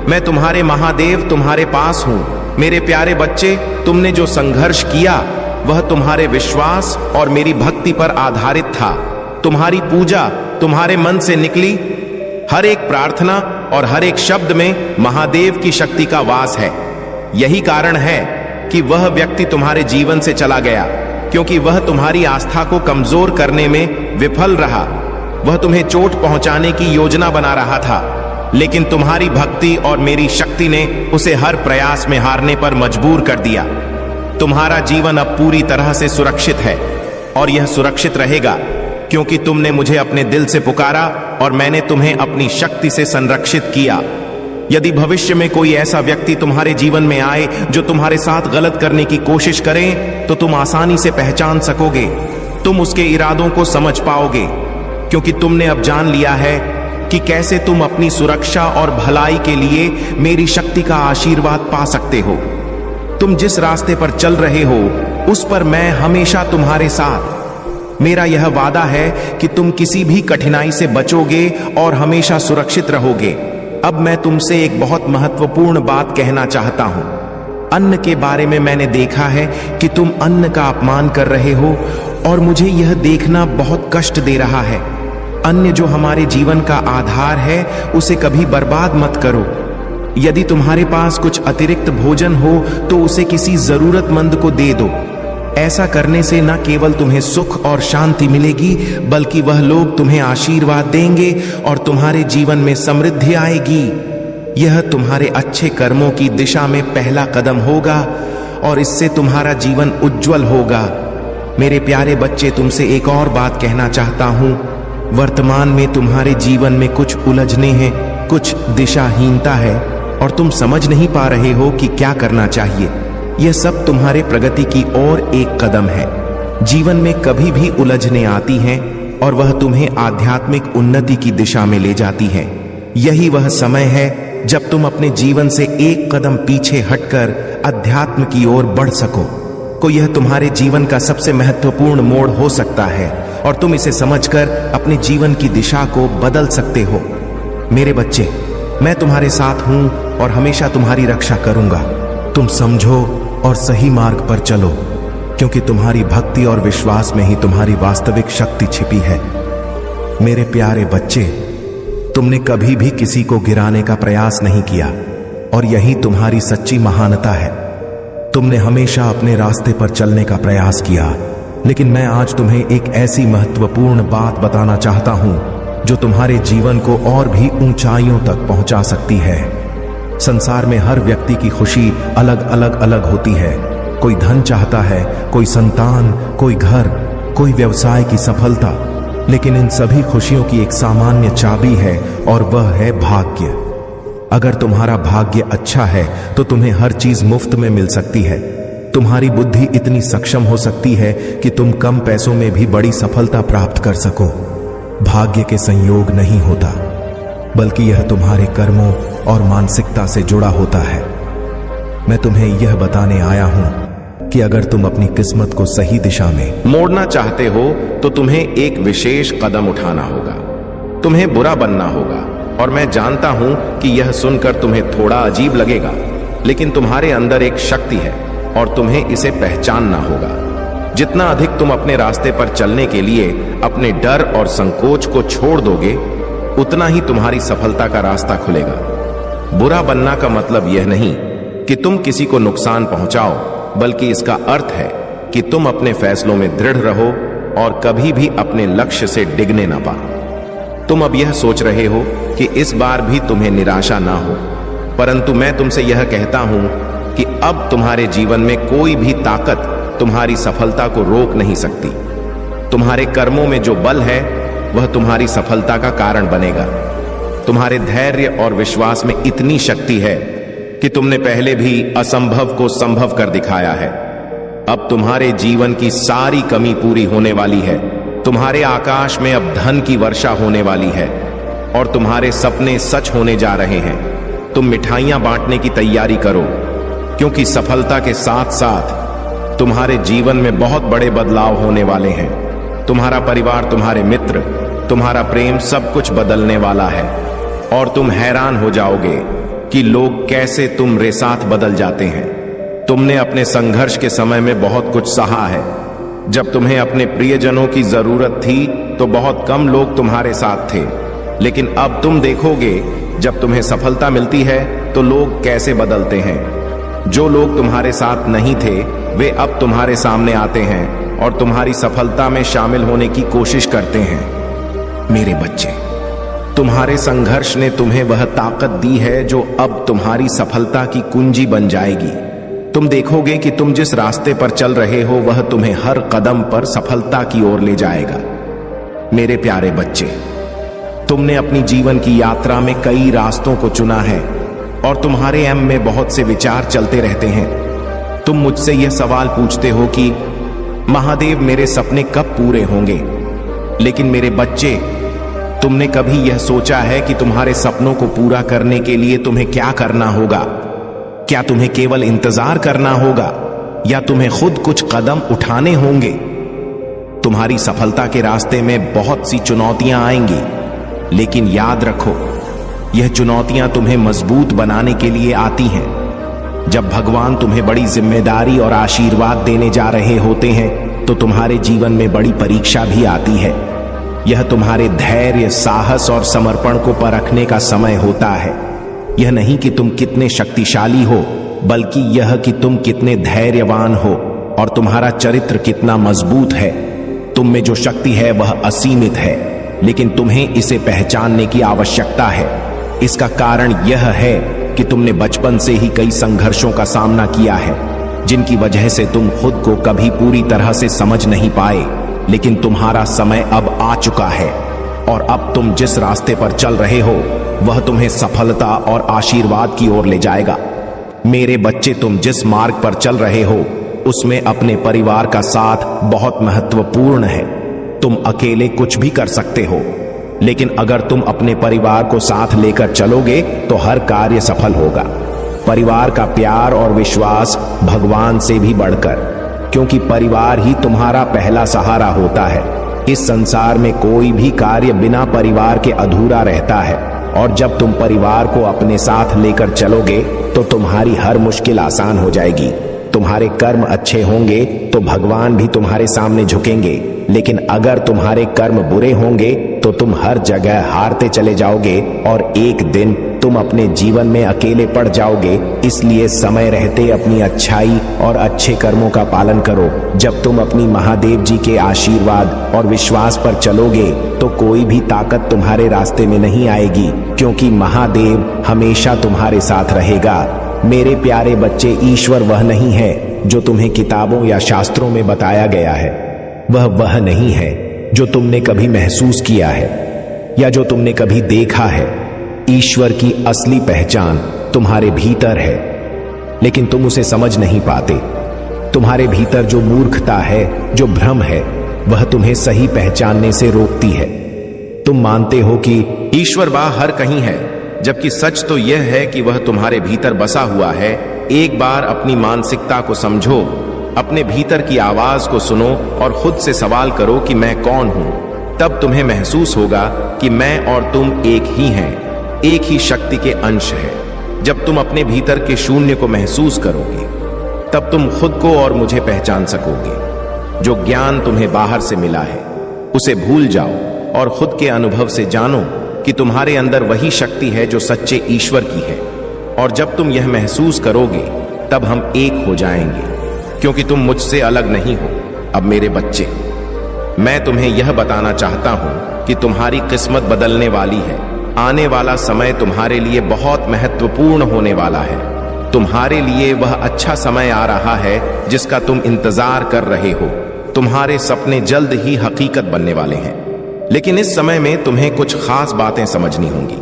मैं तुम्हारे महादेव तुम्हारे पास हूं। मेरे प्यारे बच्चे, तुमने जो संघर्ष किया वह तुम्हारे विश्वास और मेरी भक्ति पर आधारित था। तुम्हारी पूजा तुम्हारे मन से निकली। हर एक प्रार्थना और हर एक शब्द में महादेव की शक्ति का वास है। यही कारण है कि वह व्यक्ति तुम्हारे जीवन से चला गया, क्योंकि वह तुम्हारी आस्था को कमजोर करने में विफल रहा। वह तुम्हें चोट पहुंचाने की योजना बना रहा था, लेकिन तुम्हारी भक्ति और मेरी शक्ति ने उसे हर प्रयास में हारने पर मजबूर कर दिया। तुम्हारा जीवन अब पूरी तरह से सुरक्षित है और यह सुरक्षित रहेगा क्योंकि तुमने मुझे अपने दिल से पुकारा और मैंने तुम्हें अपनी शक्ति से संरक्षित किया। यदि भविष्य में कोई ऐसा व्यक्ति तुम्हारे जीवन में आए जो तुम्हारे साथ गलत करने की कोशिश करे, तो तुम आसानी से पहचान सकोगे, तुम उसके इरादों को समझ पाओगे, क्योंकि तुमने अब जान लिया है कि कैसे तुम अपनी सुरक्षा और भलाई के लिए मेरी शक्ति का आशीर्वाद पा सकते हो। तुम जिस रास्ते पर चल रहे हो उस पर मैं हमेशा तुम्हारे साथ। मेरा यह वादा है कि तुम किसी भी कठिनाई से बचोगे और हमेशा सुरक्षित रहोगे। अब मैं तुमसे एक बहुत महत्वपूर्ण बात कहना चाहता हूं। अन्न के बारे में मैंने देखा है कि तुम अन्न का अपमान कर रहे हो और मुझे यह देखना बहुत कष्ट दे रहा है। अन्न जो हमारे जीवन का आधार है, उसे कभी बर्बाद मत करो। यदि तुम्हारे पास कुछ अतिरिक्त भोजन हो तो उसे किसी जरूरतमंद को दे दो। ऐसा करने से न केवल तुम्हें सुख और शांति मिलेगी, बल्कि वह लोग तुम्हें आशीर्वाद देंगे और तुम्हारे जीवन में समृद्धि आएगी। यह तुम्हारे अच्छे कर्मों की दिशा में पहला कदम होगा और इससे तुम्हारा जीवन उज्जवल होगा। मेरे प्यारे बच्चे, तुमसे एक और बात कहना चाहता हूं। वर्तमान में तुम्हारे जीवन में कुछ उलझने हैं, कुछ दिशाहीनता है और तुम समझ नहीं पा रहे हो कि क्या करना चाहिए। यह सब तुम्हारे प्रगति की ओर एक कदम है। जीवन में कभी भी उलझने आती हैं और वह तुम्हें आध्यात्मिक उन्नति की दिशा में ले जाती हैं। यही वह समय है जब तुम अपने जीवन से एक कदम पीछे हटकर अध्यात्म की ओर बढ़ सको। यह तुम्हारे जीवन का सबसे महत्वपूर्ण मोड़ हो सकता है और तुम इसे समझकर अपने जीवन की दिशा को बदल सकते हो। मेरे बच्चे, मैं तुम्हारे साथ हूं और हमेशा तुम्हारी रक्षा करूंगा। तुम समझो और सही मार्ग पर चलो, क्योंकि तुम्हारी भक्ति और विश्वास में ही तुम्हारी वास्तविक शक्ति छिपी है। मेरे प्यारे बच्चे, तुमने कभी भी किसी को गिराने का प्रयास नहीं किया और यही तुम्हारी सच्ची महानता है। तुमने हमेशा अपने रास्ते पर चलने का प्रयास किया, लेकिन मैं आज तुम्हें एक ऐसी महत्वपूर्ण बात बताना चाहता हूं जो तुम्हारे जीवन को और भी ऊंचाइयों तक पहुंचा सकती है। संसार में हर व्यक्ति की खुशी अलग अलग होती है। कोई धन चाहता है, कोई संतान, कोई घर, कोई व्यवसाय की सफलता, लेकिन इन सभी खुशियों की एक सामान्य चाबी है और वह है भाग्य। अगर तुम्हारा भाग्य अच्छा है तो तुम्हें हर चीज मुफ्त में मिल सकती है। तुम्हारी बुद्धि इतनी सक्षम हो सकती है कि तुम कम पैसों में भी बड़ी सफलता प्राप्त कर सको। भाग्य के संयोग नहीं होता, बल्कि यह तुम्हारे कर्मों और मानसिकता से जुड़ा होता है। मैं तुम्हें यह बताने आया हूं कि अगर तुम अपनी किस्मत को सही दिशा में मोड़ना चाहते हो तो तुम्हें एक विशेष कदम उठाना होगा। तुम्हें बुरा बनना होगा और मैं जानता हूं कि यह सुनकर तुम्हें थोड़ा अजीब लगेगा, लेकिन तुम्हारे अंदर एक शक्ति है और तुम्हें इसे पहचानना होगा। जितना अधिक तुम अपने रास्ते पर चलने के लिए अपने डर और संकोच को छोड़ दोगे, उतना ही तुम्हारी सफलता का रास्ता खुलेगा। बुरा बनना का मतलब यह नहीं कि तुम किसी को नुकसान पहुंचाओ, बल्कि इसका अर्थ है कि तुम अपने फैसलों में दृढ़ रहो और कभी भी अपने लक्ष्य से डिगने ना पाओ। तुम अब यह सोच रहे हो कि इस बार भी तुम्हें निराशा ना हो, परंतु मैं तुमसे यह कहता हूं कि अब तुम्हारे जीवन में कोई भी ताकत तुम्हारी सफलता को रोक नहीं सकती। तुम्हारे कर्मों में जो बल है वह तुम्हारी सफलता का कारण बनेगा। तुम्हारे धैर्य और विश्वास में इतनी शक्ति है कि तुमने पहले भी असंभव को संभव कर दिखाया है। अब तुम्हारे जीवन की सारी कमी पूरी होने वाली है। तुम्हारे आकाश में अब धन की वर्षा होने वाली है और तुम्हारे सपने सच होने जा रहे हैं। तुम मिठाइयां बांटने की तैयारी करो, क्योंकि सफलता के साथ साथ तुम्हारे जीवन में बहुत बड़े बदलाव होने वाले हैं। तुम्हारा परिवार, तुम्हारे मित्र, तुम्हारा प्रेम, सब कुछ बदलने वाला है और तुम हैरान हो जाओगे कि लोग कैसे तुम्हारे साथ बदल जाते हैं। तुमने अपने संघर्ष के समय में बहुत कुछ सहा है। जब तुम्हें अपने प्रियजनों की जरूरत थी तो बहुत कम लोग तुम्हारे साथ थे, लेकिन अब तुम देखोगे जब तुम्हें सफलता मिलती है तो लोग कैसे बदलते हैं। जो लोग तुम्हारे साथ नहीं थे वे अब तुम्हारे सामने आते हैं और तुम्हारी सफलता में शामिल होने की कोशिश करते हैं। मेरे बच्चे, तुम्हारे संघर्ष ने तुम्हें वह ताकत दी है जो अब तुम्हारी सफलता की कुंजी बन जाएगी। तुम देखोगे कि तुम जिस रास्ते पर चल रहे हो वह तुम्हें हर कदम पर सफलता की ओर ले जाएगा। मेरे प्यारे बच्चे, तुमने अपनी जीवन की यात्रा में कई रास्तों को चुना है और तुम्हारे मन में बहुत से विचार चलते रहते हैं। तुम मुझसे यह सवाल पूछते हो कि महादेव, मेरे सपने कब पूरे होंगे? लेकिन मेरे बच्चे, तुमने कभी यह सोचा है कि तुम्हारे सपनों को पूरा करने के लिए तुम्हें क्या करना होगा? क्या तुम्हें केवल इंतजार करना होगा या तुम्हें खुद कुछ कदम उठाने होंगे? तुम्हारी सफलता के रास्ते में बहुत सी चुनौतियां आएंगी, लेकिन याद रखो, यह चुनौतियां तुम्हें मजबूत बनाने के लिए आती हैं। जब भगवान तुम्हें बड़ी जिम्मेदारी और आशीर्वाद देने जा रहे होते हैं तो तुम्हारे जीवन में बड़ी परीक्षा भी आती है। यह तुम्हारे धैर्य, साहस और समर्पण को परखने का समय होता है। यह नहीं कि तुम कितने शक्तिशाली हो, बल्कि यह कि तुम कितने धैर्यवान हो और तुम्हारा चरित्र कितना मजबूत है। तुम में जो शक्ति है वह असीमित है, लेकिन तुम्हें इसे पहचानने की आवश्यकता है। इसका कारण यह है कि तुमने बचपन से ही कई संघर्षों का सामना किया है, जिनकी वजह से तुम खुद को कभी पूरी तरह से समझ नहीं पाए। लेकिन तुम्हारा समय अब आ चुका है और अब तुम जिस रास्ते पर चल रहे हो वह तुम्हें सफलता और आशीर्वाद की ओर ले जाएगा। मेरे बच्चे, तुम जिस मार्ग पर चल रहे हो उसमें अपने परिवार का साथ बहुत महत्वपूर्ण है। तुम अकेले कुछ भी कर सकते हो, लेकिन अगर तुम अपने परिवार को साथ लेकर चलोगे तो हर कार्य सफल होगा। परिवार का प्यार और विश्वास भगवान से भी बढ़कर, क्योंकि परिवार ही तुम्हारा पहला सहारा होता है। इस संसार में कोई भी कार्य बिना परिवार के अधूरा रहता है, और जब तुम परिवार को अपने साथ लेकर चलोगे तो तुम्हारी हर मुश्किल आसान हो जाएगी। तुम्हारे कर्म अच्छे होंगे तो भगवान भी तुम्हारे सामने झुकेंगे, लेकिन अगर तुम्हारे कर्म बुरे होंगे तो तुम हर जगह हारते चले जाओगे और एक दिन तुम अपने जीवन में अकेले पड़ जाओगे। इसलिए समय रहते अपनी अच्छाई और अच्छे कर्मों का पालन करो। जब तुम अपनी महादेव जी के आशीर्वाद और विश्वास पर चलोगे तो कोई भी ताकत तुम्हारे रास्ते में नहीं आएगी, क्योंकि महादेव हमेशा तुम्हारे साथ रहेगा। मेरे प्यारे बच्चे, ईश्वर वह नहीं है जो तुम्हें किताबों या शास्त्रों में बताया गया है। वह नहीं है जो तुमने कभी महसूस किया है या जो तुमने कभी देखा है। ईश्वर की असली पहचान तुम्हारे भीतर है, लेकिन तुम उसे समझ नहीं पाते। तुम्हारे भीतर जो मूर्खता है, जो भ्रम है, वह तुम्हें सही पहचानने से रोकती है। तुम मानते हो कि ईश्वर बाहर कहीं है, जबकि सच तो यह है कि वह तुम्हारे भीतर बसा हुआ है। एक बार अपनी मानसिकता को समझो, अपने भीतर की आवाज को सुनो और खुद से सवाल करो कि मैं कौन हूं। तब तुम्हें महसूस होगा कि मैं और तुम एक ही हैं, एक ही शक्ति के अंश हैं। जब तुम अपने भीतर के शून्य को महसूस करोगे तब तुम खुद को और मुझे पहचान सकोगे। जो ज्ञान तुम्हें बाहर से मिला है उसे भूल जाओ और खुद के अनुभव से जानो कि तुम्हारे अंदर वही शक्ति है जो सच्चे ईश्वर की है। और जब तुम यह महसूस करोगे तब हम एक हो जाएंगे, क्योंकि तुम मुझसे अलग नहीं हो। अब मेरे बच्चे, मैं तुम्हें यह बताना चाहता हूं कि तुम्हारी किस्मत बदलने वाली है। आने वाला समय तुम्हारे लिए बहुत महत्वपूर्ण होने वाला है। तुम्हारे लिए वह अच्छा समय आ रहा है जिसका तुम इंतजार कर रहे हो। तुम्हारे सपने जल्द ही हकीकत बनने वाले हैं, लेकिन इस समय में तुम्हें कुछ खास बातें समझनी होंगी,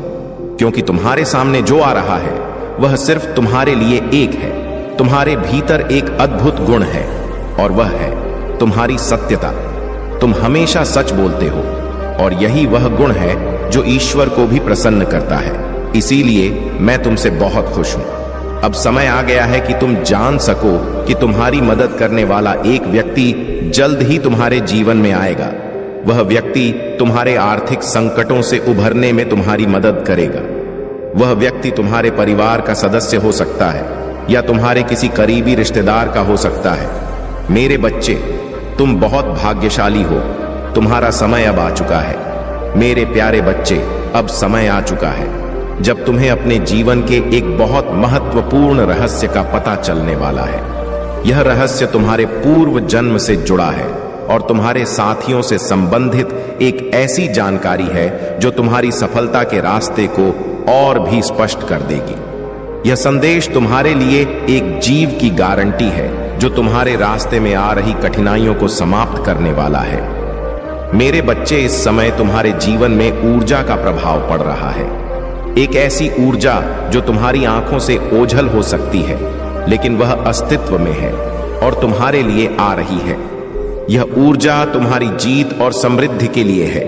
क्योंकि तुम्हारे सामने जो आ रहा है वह सिर्फ तुम्हारे लिए एक है। तुम्हारे भीतर एक अद्भुत गुण है और वह है तुम्हारी सत्यता। तुम हमेशा सच बोलते हो और यही वह गुण है जो ईश्वर को भी प्रसन्न करता है। इसीलिए मैं तुमसे बहुत खुश हूं। अब समय आ गया है कि तुम जान सको कि तुम्हारी मदद करने वाला एक व्यक्ति जल्द ही तुम्हारे जीवन में आएगा। वह व्यक्ति तुम्हारे आर्थिक संकटों से उभरने में तुम्हारी मदद करेगा। वह व्यक्ति तुम्हारे परिवार का सदस्य हो सकता है या तुम्हारे किसी करीबी रिश्तेदार का हो सकता है। मेरे बच्चे, तुम बहुत भाग्यशाली हो। तुम्हारा समय अब आ चुका है। मेरे प्यारे बच्चे, अब समय आ चुका है जब तुम्हें अपने जीवन के एक बहुत महत्वपूर्ण रहस्य का पता चलने वाला है। यह रहस्य तुम्हारे पूर्व जन्म से जुड़ा है और तुम्हारे साथियों से संबंधित एक ऐसी जानकारी है जो तुम्हारी सफलता के रास्ते को और भी स्पष्ट कर देगी। यह संदेश तुम्हारे लिए एक जीव की गारंटी है जो तुम्हारे रास्ते में आ रही कठिनाइयों को समाप्त करने वाला है। मेरे बच्चे, इस समय तुम्हारे जीवन में ऊर्जा का प्रभाव पड़ रहा है। एक ऐसी ऊर्जा जो तुम्हारी आंखों से ओझल हो सकती है, लेकिन वह अस्तित्व में है और तुम्हारे लिए आ रही है। यह ऊर्जा तुम्हारी जीत और समृद्धि के लिए है।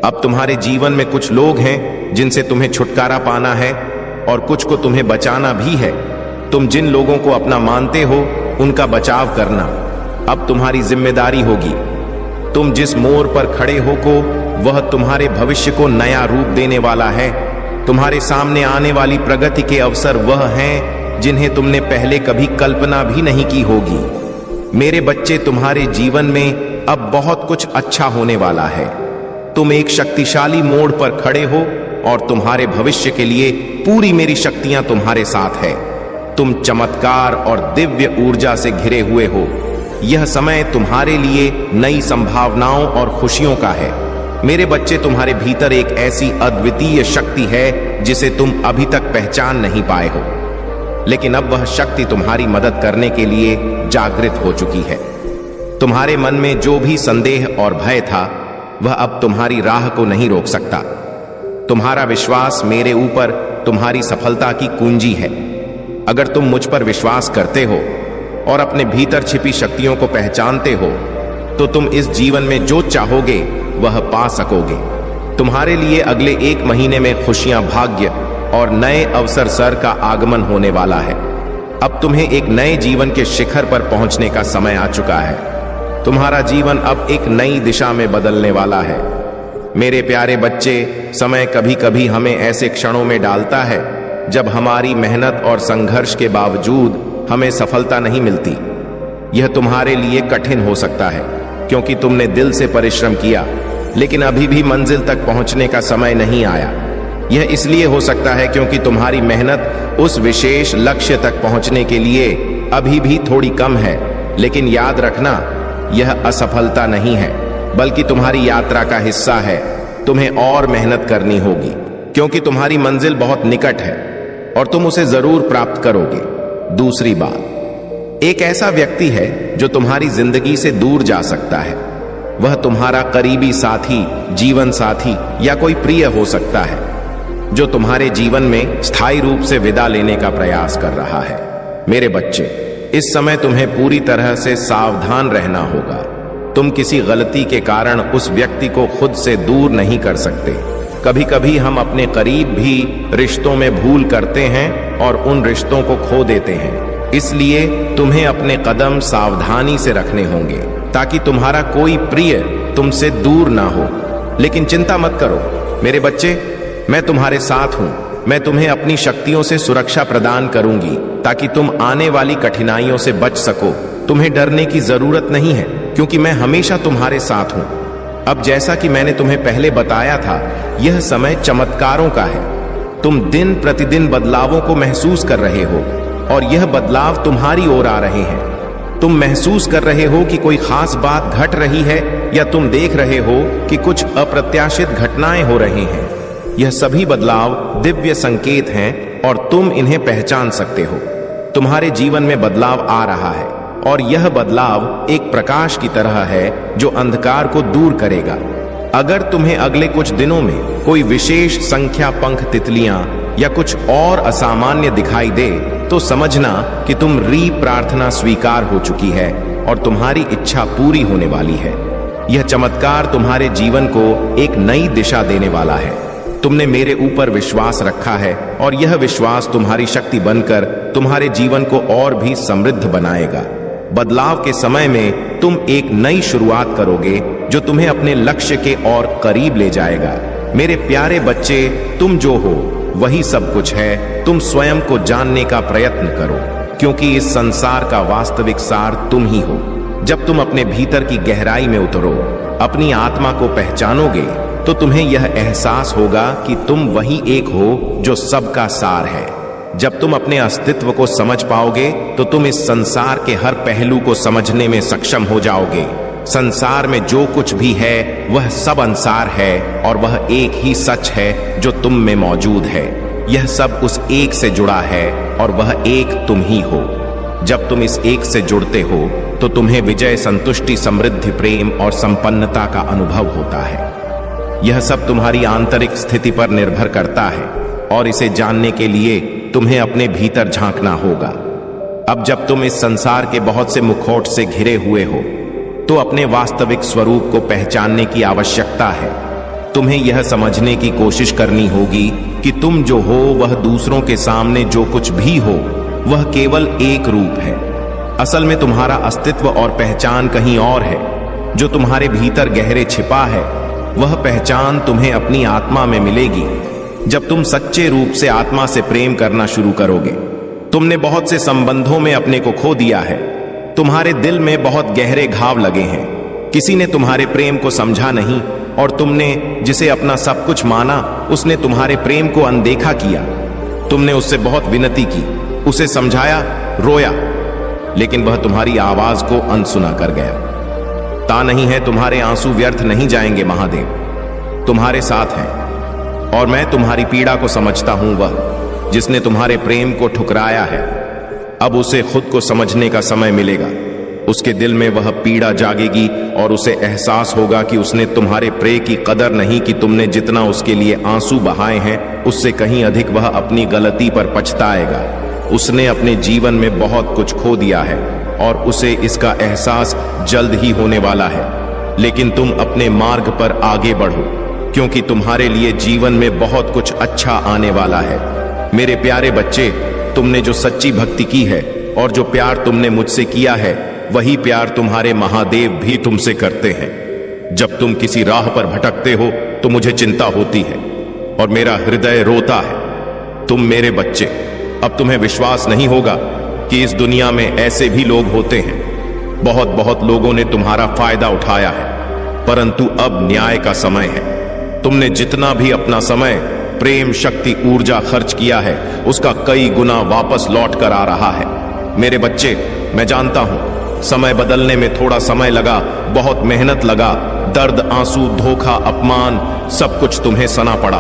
अब तुम्हारे जीवन में कुछ लोग हैं जिनसे तुम्हें छुटकारा पाना है और कुछ को तुम्हें बचाना भी है। तुम जिन लोगों को अपना मानते हो उनका बचाव करना अब तुम्हारी जिम्मेदारी होगी। तुम जिस मोड़ पर खड़े हो को वह तुम्हारे भविष्य को नया रूप देने वाला है। तुम्हारे सामने आने वाली प्रगति के अवसर वह हैं जिन्हें तुमने पहले कभी कल्पना भी नहीं की होगी। मेरे बच्चे, तुम्हारे जीवन में अब बहुत कुछ अच्छा होने वाला है। तुम एक शक्तिशाली मोड़ पर खड़े हो और तुम्हारे भविष्य के लिए पूरी मेरी शक्तियां तुम्हारे साथ है। तुम चमत्कार और दिव्य ऊर्जा से घिरे हुए हो। यह समय तुम्हारे लिए नई संभावनाओं और खुशियों का है। मेरे बच्चे, तुम्हारे भीतर एक ऐसी अद्वितीय शक्ति है जिसे तुम अभी तक पहचान नहीं पाए हो, लेकिन अब वह शक्ति तुम्हारी मदद करने के लिए जागृत हो चुकी है। तुम्हारे मन में जो भी संदेह और भय था वह अब तुम्हारी राह को नहीं रोक सकता। तुम्हारा विश्वास मेरे ऊपर तुम्हारी सफलता की कुंजी है। अगर तुम मुझ पर विश्वास करते हो और अपने भीतर छिपी शक्तियों को पहचानते हो तो तुम इस जीवन में जो चाहोगे वह पा सकोगे। तुम्हारे लिए अगले 1 महीने में खुशियां, भाग्य और नए अवसर सर का आगमन होने वाला है। अब तुम्हें एक नए जीवन के शिखर पर पहुंचने का समय आ चुका है। तुम्हारा जीवन अब एक नई दिशा में बदलने वाला है। मेरे प्यारे बच्चे, समय कभी कभी हमें ऐसे क्षणों में डालता है जब हमारी मेहनत और संघर्ष के बावजूद हमें सफलता नहीं मिलती। यह तुम्हारे लिए कठिन हो सकता है क्योंकि तुमने दिल से परिश्रम किया, लेकिन अभी भी मंजिल तक पहुंचने का समय नहीं आया। यह इसलिए हो सकता है क्योंकि तुम्हारी मेहनत उस विशेष लक्ष्य तक पहुंचने के लिए अभी भी थोड़ी कम है। लेकिन याद रखना, यह असफलता नहीं है बल्कि तुम्हारी यात्रा का हिस्सा है। तुम्हें और मेहनत करनी होगी क्योंकि तुम्हारी मंजिल बहुत निकट है और तुम उसे जरूर प्राप्त करोगे। दूसरी बात, एक ऐसा व्यक्ति है जो तुम्हारी जिंदगी से दूर जा सकता है। वह तुम्हारा करीबी साथी, जीवन साथी या कोई प्रिय हो सकता है जो तुम्हारे जीवन में स्थायी रूप से विदा लेने का प्रयास कर रहा है। मेरे बच्चे, इस समय तुम्हें पूरी तरह से सावधान रहना होगा। तुम किसी गलती के कारण उस व्यक्ति को खुद से दूर नहीं कर सकते। कभी कभी हम अपने करीब भी रिश्तों में भूल करते हैं और उन रिश्तों को खो देते हैं। इसलिए तुम्हें अपने कदम सावधानी से रखने होंगे ताकि तुम्हारा कोई प्रिय तुमसे दूर ना हो। लेकिन चिंता मत करो मेरे बच्चे, मैं तुम्हारे साथ हूं। मैं तुम्हें अपनी शक्तियों से सुरक्षा प्रदान करूंगी ताकि तुम आने वाली कठिनाइयों से बच सको। तुम्हें डरने की जरूरत नहीं है क्योंकि मैं हमेशा तुम्हारे साथ हूं। अब जैसा कि मैंने तुम्हें पहले बताया था, यह समय चमत्कारों का है। तुम दिन प्रतिदिन बदलावों को महसूस कर रहे हो और यह बदलाव तुम्हारी ओर आ रहे हैं। तुम महसूस कर रहे हो कि कोई खास बात घट रही है या तुम देख रहे हो कि कुछ अप्रत्याशित घटनाएं हो रही हैं। यह सभी बदलाव दिव्य संकेत हैं और तुम इन्हें पहचान सकते हो। तुम्हारे जीवन में बदलाव आ रहा है और यह बदलाव एक प्रकाश की तरह है जो अंधकार को दूर करेगा। अगर तुम्हें अगले कुछ दिनों में कोई विशेष संख्या पंख तितलियां या कुछ और असामान्य दिखाई दे तो समझना कि तुम प्रार्थना स्वीकार हो चुकी है और तुम्हारी इच्छा पूरी होने वाली है। यह चमत्कार तुम्हारे जीवन को एक नई दिशा देने वाला है। तुमने मेरे ऊपर विश्वास रखा है और यह विश्वास तुम्हारी शक्ति बनकर तुम्हारे जीवन को और भी समृद्ध बनाएगा। बदलाव के समय में तुम एक नई शुरुआत करोगे जो तुम्हें अपने लक्ष्य के और करीब ले जाएगा। मेरे प्यारे बच्चे, तुम जो हो वही सब कुछ है। तुम स्वयं को जानने का प्रयत्न करो क्योंकि इस संसार का वास्तविक सार तुम ही हो। जब तुम अपने भीतर की गहराई में उतरो, अपनी आत्मा को पहचानोगे तो तुम्हें यह एहसास होगा कि तुम वही एक हो जो सबका सार है। जब तुम अपने अस्तित्व को समझ पाओगे तो तुम इस संसार के हर पहलू को समझने में सक्षम हो जाओगे। संसार में जो कुछ भी है वह सब अंसार है और वह एक ही सच है जो तुम में मौजूद है। यह सब उस एक से जुड़ा है और वह एक तुम ही हो। जब तुम इस एक से जुड़ते हो तो तुम्हें विजय, संतुष्टि, समृद्धि, प्रेम और संपन्नता का अनुभव होता है। यह सब तुम्हारी आंतरिक स्थिति पर निर्भर करता है और इसे जानने के लिए तुम्हें अपने भीतर झांकना होगा। अब जब तुम इस संसार के बहुत से मुखौट से घिरे हुए हो तो अपने वास्तविक स्वरूप को पहचानने की आवश्यकता है। तुम्हें यह समझने की कोशिश करनी होगी कि तुम जो हो वह दूसरों के सामने जो कुछ भी हो वह केवल एक रूप है। असल में तुम्हारा अस्तित्व और पहचान कहीं और है। जो तुम्हारे भीतर गहरे छिपा है वह पहचान तुम्हें अपनी आत्मा में मिलेगी जब तुम सच्चे रूप से आत्मा से प्रेम करना शुरू करोगे। तुमने बहुत से संबंधों में अपने को खो दिया है। तुम्हारे दिल में बहुत गहरे घाव लगे हैं। किसी ने तुम्हारे प्रेम को समझा नहीं और तुमने जिसे अपना सब कुछ माना उसने तुम्हारे प्रेम को अनदेखा किया। तुमने उससे बहुत विनती की, उसे समझाया, रोया, लेकिन वह तुम्हारी आवाज को अनसुना कर गया। ता नहीं है तुम्हारे आंसू व्यर्थ नहीं जाएंगे। महादेव तुम्हारे साथ हैं और मैं तुम्हारी पीड़ा को समझता हूं। वह जिसने तुम्हारे प्रेम को ठुकराया है अब उसे खुद को समझने का समय मिलेगा। उसके दिल में वह पीड़ा जागेगी और उसे एहसास होगा कि उसने तुम्हारे प्रेम की कदर नहीं की। तुमने जितना उसके लिए आंसू बहाए हैं उससे कहीं अधिक वह अपनी गलती पर पछताएगा। उसने अपने जीवन में बहुत कुछ खो दिया है और उसे इसका एहसास जल्द ही होने वाला है। लेकिन तुम अपने मार्ग पर आगे बढ़ो क्योंकि तुम्हारे लिए जीवन में बहुत कुछ अच्छा आने वाला है। मेरे प्यारे बच्चे, तुमने जो सच्ची भक्ति की है और जो प्यार तुमने मुझसे किया है वही प्यार तुम्हारे महादेव भी तुमसे करते हैं। जब तुम किसी राह पर भटकते हो तो मुझे चिंता होती है और मेरा हृदय रोता है। तुम मेरे बच्चे, अब तुम्हें विश्वास नहीं होगा कि इस दुनिया में ऐसे भी लोग होते हैं। बहुत बहुत लोगों ने तुम्हारा फायदा उठाया है, परंतु अब न्याय का समय है। तुमने जितना भी अपना समय, प्रेम, शक्ति, ऊर्जा खर्च किया है उसका कई गुना वापस लौट कर आ रहा है। मेरे बच्चे, मैं जानता हूं समय बदलने में थोड़ा समय लगा, बहुत मेहनत लगा, दर्द, आंसू, धोखा, अपमान सब कुछ तुम्हें सना पड़ा,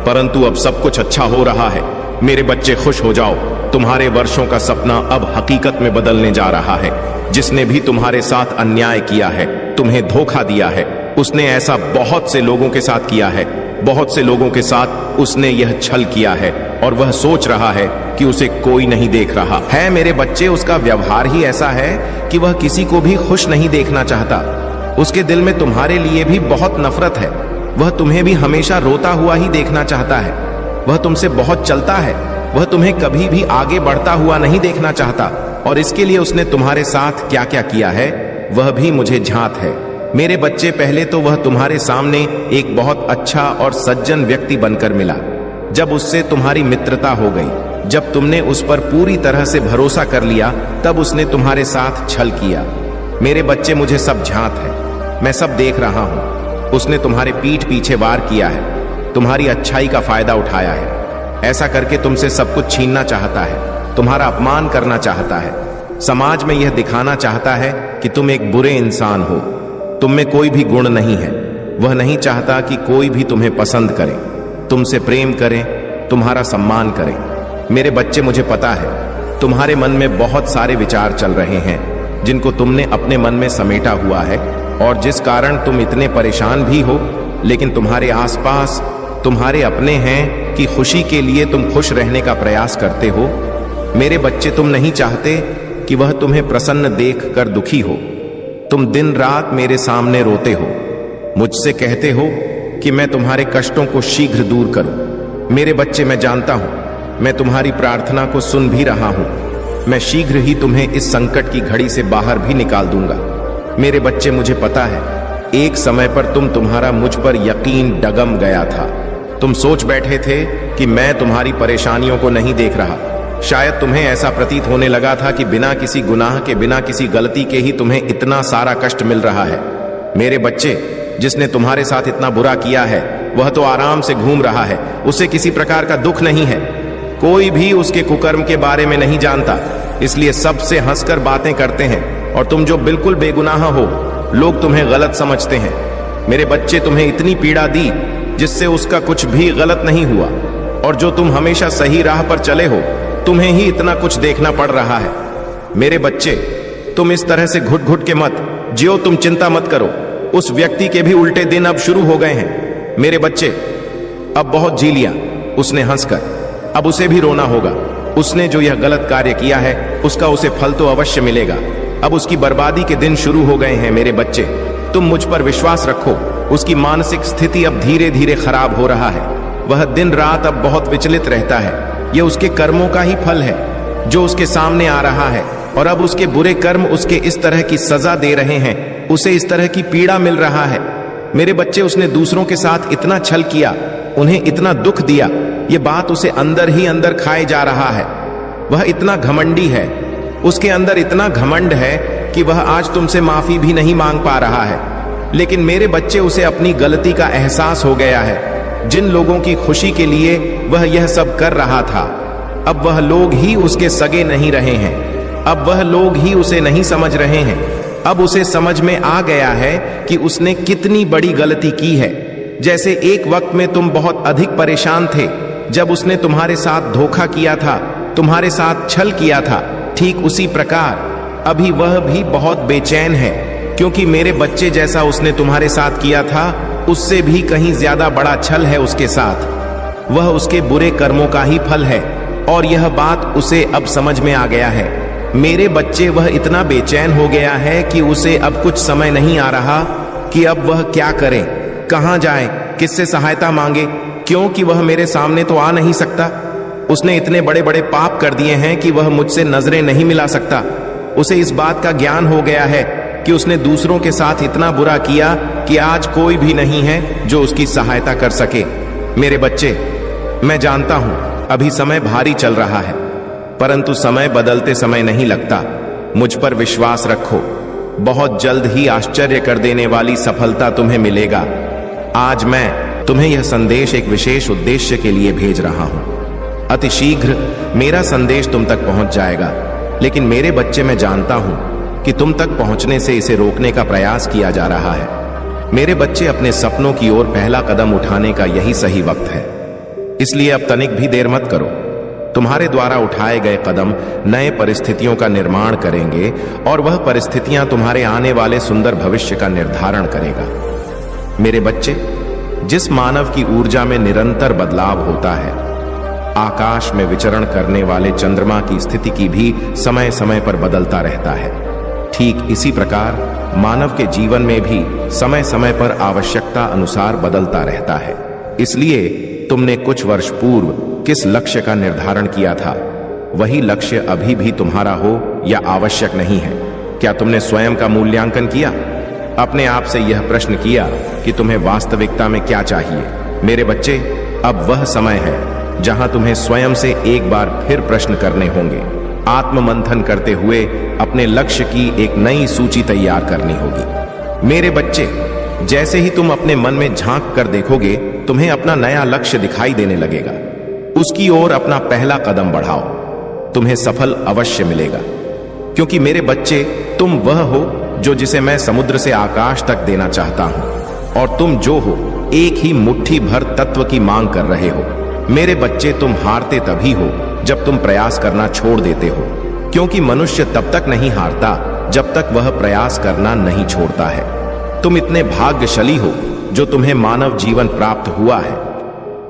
परंतु अब सब कुछ अच्छा हो रहा है। मेरे बच्चे खुश हो जाओ, तुम्हारे वर्षों का सपना अब हकीकत में बदलने जा रहा है। जिसने भी तुम्हारे साथ अन्याय किया है, तुम्हें धोखा दिया है, उसने ऐसा बहुत से लोगों के साथ किया है। बहुत से लोगों के साथ उसने यह छल किया है और वह सोच रहा है कि उसे कोई नहीं देख रहा है। मेरे बच्चे, उसका व्यवहार ही ऐसा है कि वह किसी को भी खुश नहीं देखना चाहता। उसके दिल में तुम्हारे लिए भी बहुत नफरत है। वह तुम्हें भी हमेशा रोता हुआ ही देखना चाहता है। वह तुमसे बहुत चलता है। वह तुम्हें कभी भी आगे बढ़ता हुआ नहीं देखना चाहता और इसके लिए उसने तुम्हारे साथ क्या क्या किया है वह भी मुझे झांत है। मेरे बच्चे, पहले तो वह तुम्हारे सामने एक बहुत अच्छा और सज्जन व्यक्ति बनकर मिला। जब उससे तुम्हारी मित्रता हो गई, जब तुमने उस पर पूरी तरह से भरोसा कर लिया, तब उसने तुम्हारे साथ छल किया। मेरे बच्चे, मुझे सब झांत है, मैं सब देख रहा हूं। उसने तुम्हारे पीठ पीछे वार किया है, तुम्हारी अच्छाई का फायदा उठाया है। ऐसा करके तुमसे सब कुछ छीनना चाहता है, तुम्हारा अपमान करना चाहता है, समाज में यह दिखाना चाहता है कि तुम एक बुरे इंसान हो, तुम में कोई भी गुण नहीं है। वह नहीं चाहता कि कोई भी तुम्हें पसंद करे, तुमसे प्रेम करे, तुम्हारा सम्मान करे। मेरे बच्चे, मुझे पता है तुम्हारे मन में बहुत सारे विचार चल रहे हैं जिनको तुमने अपने मन में समेटा हुआ है और जिस कारण तुम इतने परेशान भी हो। लेकिन तुम्हारे आसपास तुम्हारे अपने हैं कि खुशी के लिए तुम खुश रहने का प्रयास करते हो। मेरे बच्चे, तुम नहीं चाहते कि वह तुम्हें प्रसन्न देख कर दुखी हो। तुम दिन रात मेरे सामने रोते हो, मुझसे कहते हो कि मैं तुम्हारे कष्टों को शीघ्र दूर करूं। मेरे बच्चे, मैं जानता हूं, मैं तुम्हारी प्रार्थना को सुन भी रहा हूं। मैं शीघ्र ही तुम्हें इस संकट की घड़ी से बाहर भी निकाल दूंगा। मेरे बच्चे, मुझे पता है एक समय पर तुम्हारा मुझ पर यकीन डगम गया था। तुम सोच बैठे थे कि मैं तुम्हारी परेशानियों को नहीं देख रहा। शायद तुम्हें ऐसा प्रतीत होने लगा था कि बिना किसी गुनाह के, बिना किसी गलती के ही तुम्हें इतना सारा कष्ट मिल रहा है। मेरे बच्चे, जिसने तुम्हारे साथ इतना बुरा किया है वह तो आराम से घूम रहा है, उसे किसी प्रकार का दुख नहीं है। कोई भी उसके कुकर्म के बारे में नहीं जानता, इसलिए सबसे हंसकर बातें करते हैं और तुम जो बिल्कुल बेगुनाह हो लोग तुम्हें गलत समझते हैं। मेरे बच्चे, तुम्हें इतनी पीड़ा दी जिससे उसका कुछ भी गलत नहीं हुआ, और जो तुम हमेशा सही राह पर चले हो, तुम्हें ही इतना कुछ देखना पड़ रहा है। मेरे बच्चे, तुम इस तरह से घुट घुट के मत जियो, तुम चिंता मत करो। उस व्यक्ति के भी उल्टे दिन अब शुरू हो गए हैं। मेरे बच्चे, अब बहुत जी लिया उसने हंसकर, अब उसे भी रोना होगा। उसने जो यह गलत कार्य किया है उसका उसे फल तो अवश्य मिलेगा। अब उसकी बर्बादी के दिन शुरू हो गए हैं। मेरे बच्चे, तुम मुझ पर विश्वास रखो। उसकी मानसिक स्थिति अब धीरे धीरे खराब हो रहा है। वह दिन रात अब बहुत विचलित रहता है। यह उसके कर्मों का ही फल है जो उसके सामने आ रहा है, और अब उसके बुरे कर्म उसके इस तरह की सजा दे रहे हैं, उसे इस तरह की पीड़ा मिल रहा है। मेरे बच्चे, उसने दूसरों के साथ इतना छल किया, उन्हें इतना दुख दिया, ये बात उसे अंदर ही अंदर खाए जा रहा है। वह इतना घमंडी है, उसके अंदर इतना घमंड है कि वह आज तुमसे माफी भी नहीं मांग पा रहा है। लेकिन मेरे बच्चे, उसे अपनी गलती का एहसास हो गया है। जिन लोगों की खुशी के लिए वह यह सब कर रहा था, अब वह लोग ही उसके सगे नहीं रहे हैं। अब वह लोग ही उसे नहीं समझ रहे हैं। अब उसे समझ में आ गया है कि उसने कितनी बड़ी गलती की है। जैसे एक वक्त में तुम बहुत अधिक परेशान थे जब उसने तुम्हारे साथ धोखा किया था, तुम्हारे साथ छल किया था, ठीक उसी प्रकार अभी वह भी बहुत बेचैन है, क्योंकि मेरे बच्चे, जैसा उसने तुम्हारे साथ किया था उससे भी कहीं ज्यादा बड़ा छल है उसके साथ। वह उसके बुरे कर्मों का ही फल है, और यह बात उसे अब समझ में आ गया है। मेरे बच्चे, वह इतना बेचैन हो गया है कि उसे अब कुछ समय नहीं आ रहा कि अब वह क्या करे, कहां जाए, किससे सहायता मांगे, क्योंकि वह मेरे सामने तो आ नहीं सकता। उसने इतने बड़े बड़े पाप कर दिए हैं कि वह मुझसे नजरें नहीं मिला सकता। उसे इस बात का ज्ञान हो गया है कि उसने दूसरों के साथ इतना बुरा किया कि आज कोई भी नहीं है जो उसकी सहायता कर सके। मेरे बच्चे, मैं जानता हूं अभी समय भारी चल रहा है, परंतु समय बदलते समय नहीं लगता। मुझ पर विश्वास रखो, बहुत जल्द ही आश्चर्य कर देने वाली सफलता तुम्हें मिलेगा। आज मैं तुम्हें यह संदेश एक विशेष उद्देश्य के लिए भेज रहा हूं। अति शीघ्र मेरा संदेश तुम तक पहुंच जाएगा, लेकिन मेरे बच्चे, मैं जानता हूं कि तुम तक पहुंचने से इसे रोकने का प्रयास किया जा रहा है। मेरे बच्चे, अपने सपनों की ओर पहला कदम उठाने का यही सही वक्त है, इसलिए अब तनिक भी देर मत करो। तुम्हारे द्वारा उठाए गए कदम नए परिस्थितियों का निर्माण करेंगे, और वह परिस्थितियां तुम्हारे आने वाले सुंदर भविष्य का निर्धारण करेगा। मेरे बच्चे, जिस मानव की ऊर्जा में निरंतर बदलाव होता है, आकाश में विचरण करने वाले चंद्रमा की स्थिति की भी समय समय पर बदलता रहता है, ठीक इसी प्रकार मानव के जीवन में भी समय समय पर आवश्यकता अनुसार बदलता रहता है। इसलिए तुमने कुछ वर्ष पूर्व किस लक्ष्य का निर्धारण किया था, वही लक्ष्य अभी भी तुम्हारा हो या आवश्यक नहीं है। क्या तुमने स्वयं का मूल्यांकन किया? अपने आप से यह प्रश्न किया कि तुम्हें वास्तविकता में क्या चाहिए? मेरे बच्चे, अब वह समय है जहां तुम्हें स्वयं से एक बार फिर प्रश्न करने होंगे। आत्ममंथन करते हुए अपने लक्ष्य की एक नई सूची तैयार करनी होगी। मेरे बच्चे, जैसे ही तुम अपने मन में झांक कर देखोगे, तुम्हें अपना नया लक्ष्य दिखाई देने लगेगा। उसकी ओर अपना पहला कदम बढ़ाओ, तुम्हें सफल अवश्य मिलेगा। क्योंकि मेरे बच्चे, तुम वह हो जो जिसे मैं समुद्र से आकाश तक देना चाहता हूं, और तुम जो हो एक ही मुट्ठी भर तत्व की मांग कर रहे हो। मेरे बच्चे, तुम हारते तभी हो जब तुम प्रयास करना छोड़ देते हो, क्योंकि मनुष्य तब तक नहीं हारता जब तक वह प्रयास करना नहीं छोड़ता है। तुम इतने भाग्यशाली हो जो तुम्हें मानव जीवन प्राप्त हुआ है,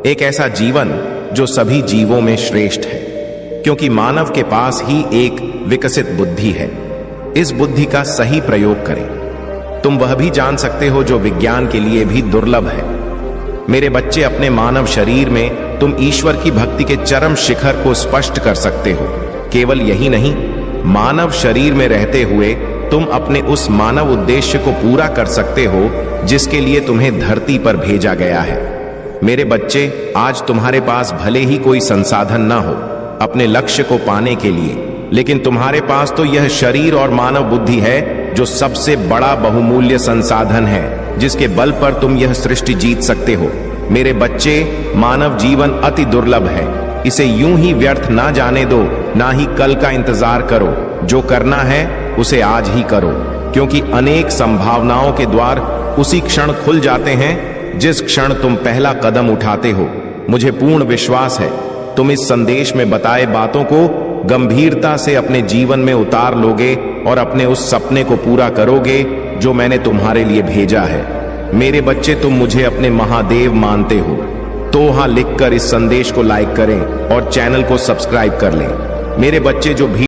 एक ऐसा जीवन जो सभी जीवों में श्रेष्ठ है, क्योंकि मानव के पास ही एक विकसित बुद्धि है। इस बुद्धि का सही प्रयोग करें। तुम वह भी जान सकते हो जो विज्ञान के लिए भी दुर्लभ है। मेरे बच्चे, अपने मानव शरीर में तुम ईश्वर की भक्ति के चरम शिखर को स्पष्ट कर सकते हो। केवल यही नहीं, मानव शरीर में रहते हुए तुम अपने उस मानव उद्देश्य को पूरा कर सकते हो जिसके लिए तुम्हें धरती पर भेजा गया है। मेरे बच्चे, आज तुम्हारे पास भले ही कोई संसाधन ना हो अपने लक्ष्य को पाने के लिए, लेकिन तुम्हारे पास तो यह शरीर और मानव बुद्धि है जो सबसे बड़ा बहुमूल्य संसाधन है, जिसके बल पर तुम यह सृष्टि जीत सकते हो। मेरे बच्चे, मानव जीवन अति दुर्लभ है, इसे यूं ही व्यर्थ ना जाने दो, ना ही कल का इंतजार करो। जो करना है उसे आज ही करो। क्योंकि अनेक संभावनाओं के द्वार उसी क्षण खुल जाते हैं जिस क्षण तुम पहला कदम उठाते हो। मुझे पूर्ण विश्वास है तुम इस संदेश में बताए बातों को गंभीरता से अपने जीवन में उतार लोगे और अपने उस सपने को पूरा करोगे जो मैंने तुम्हारे लिए भेजा है। मेरे बच्चे, तुम मुझे अपने महादेव मानते हो तो हाँ लिखकर इस संदेश को लाइक करें और चैनल को सब्सक्राइब कर लें। मेरे बच्चे, जो भी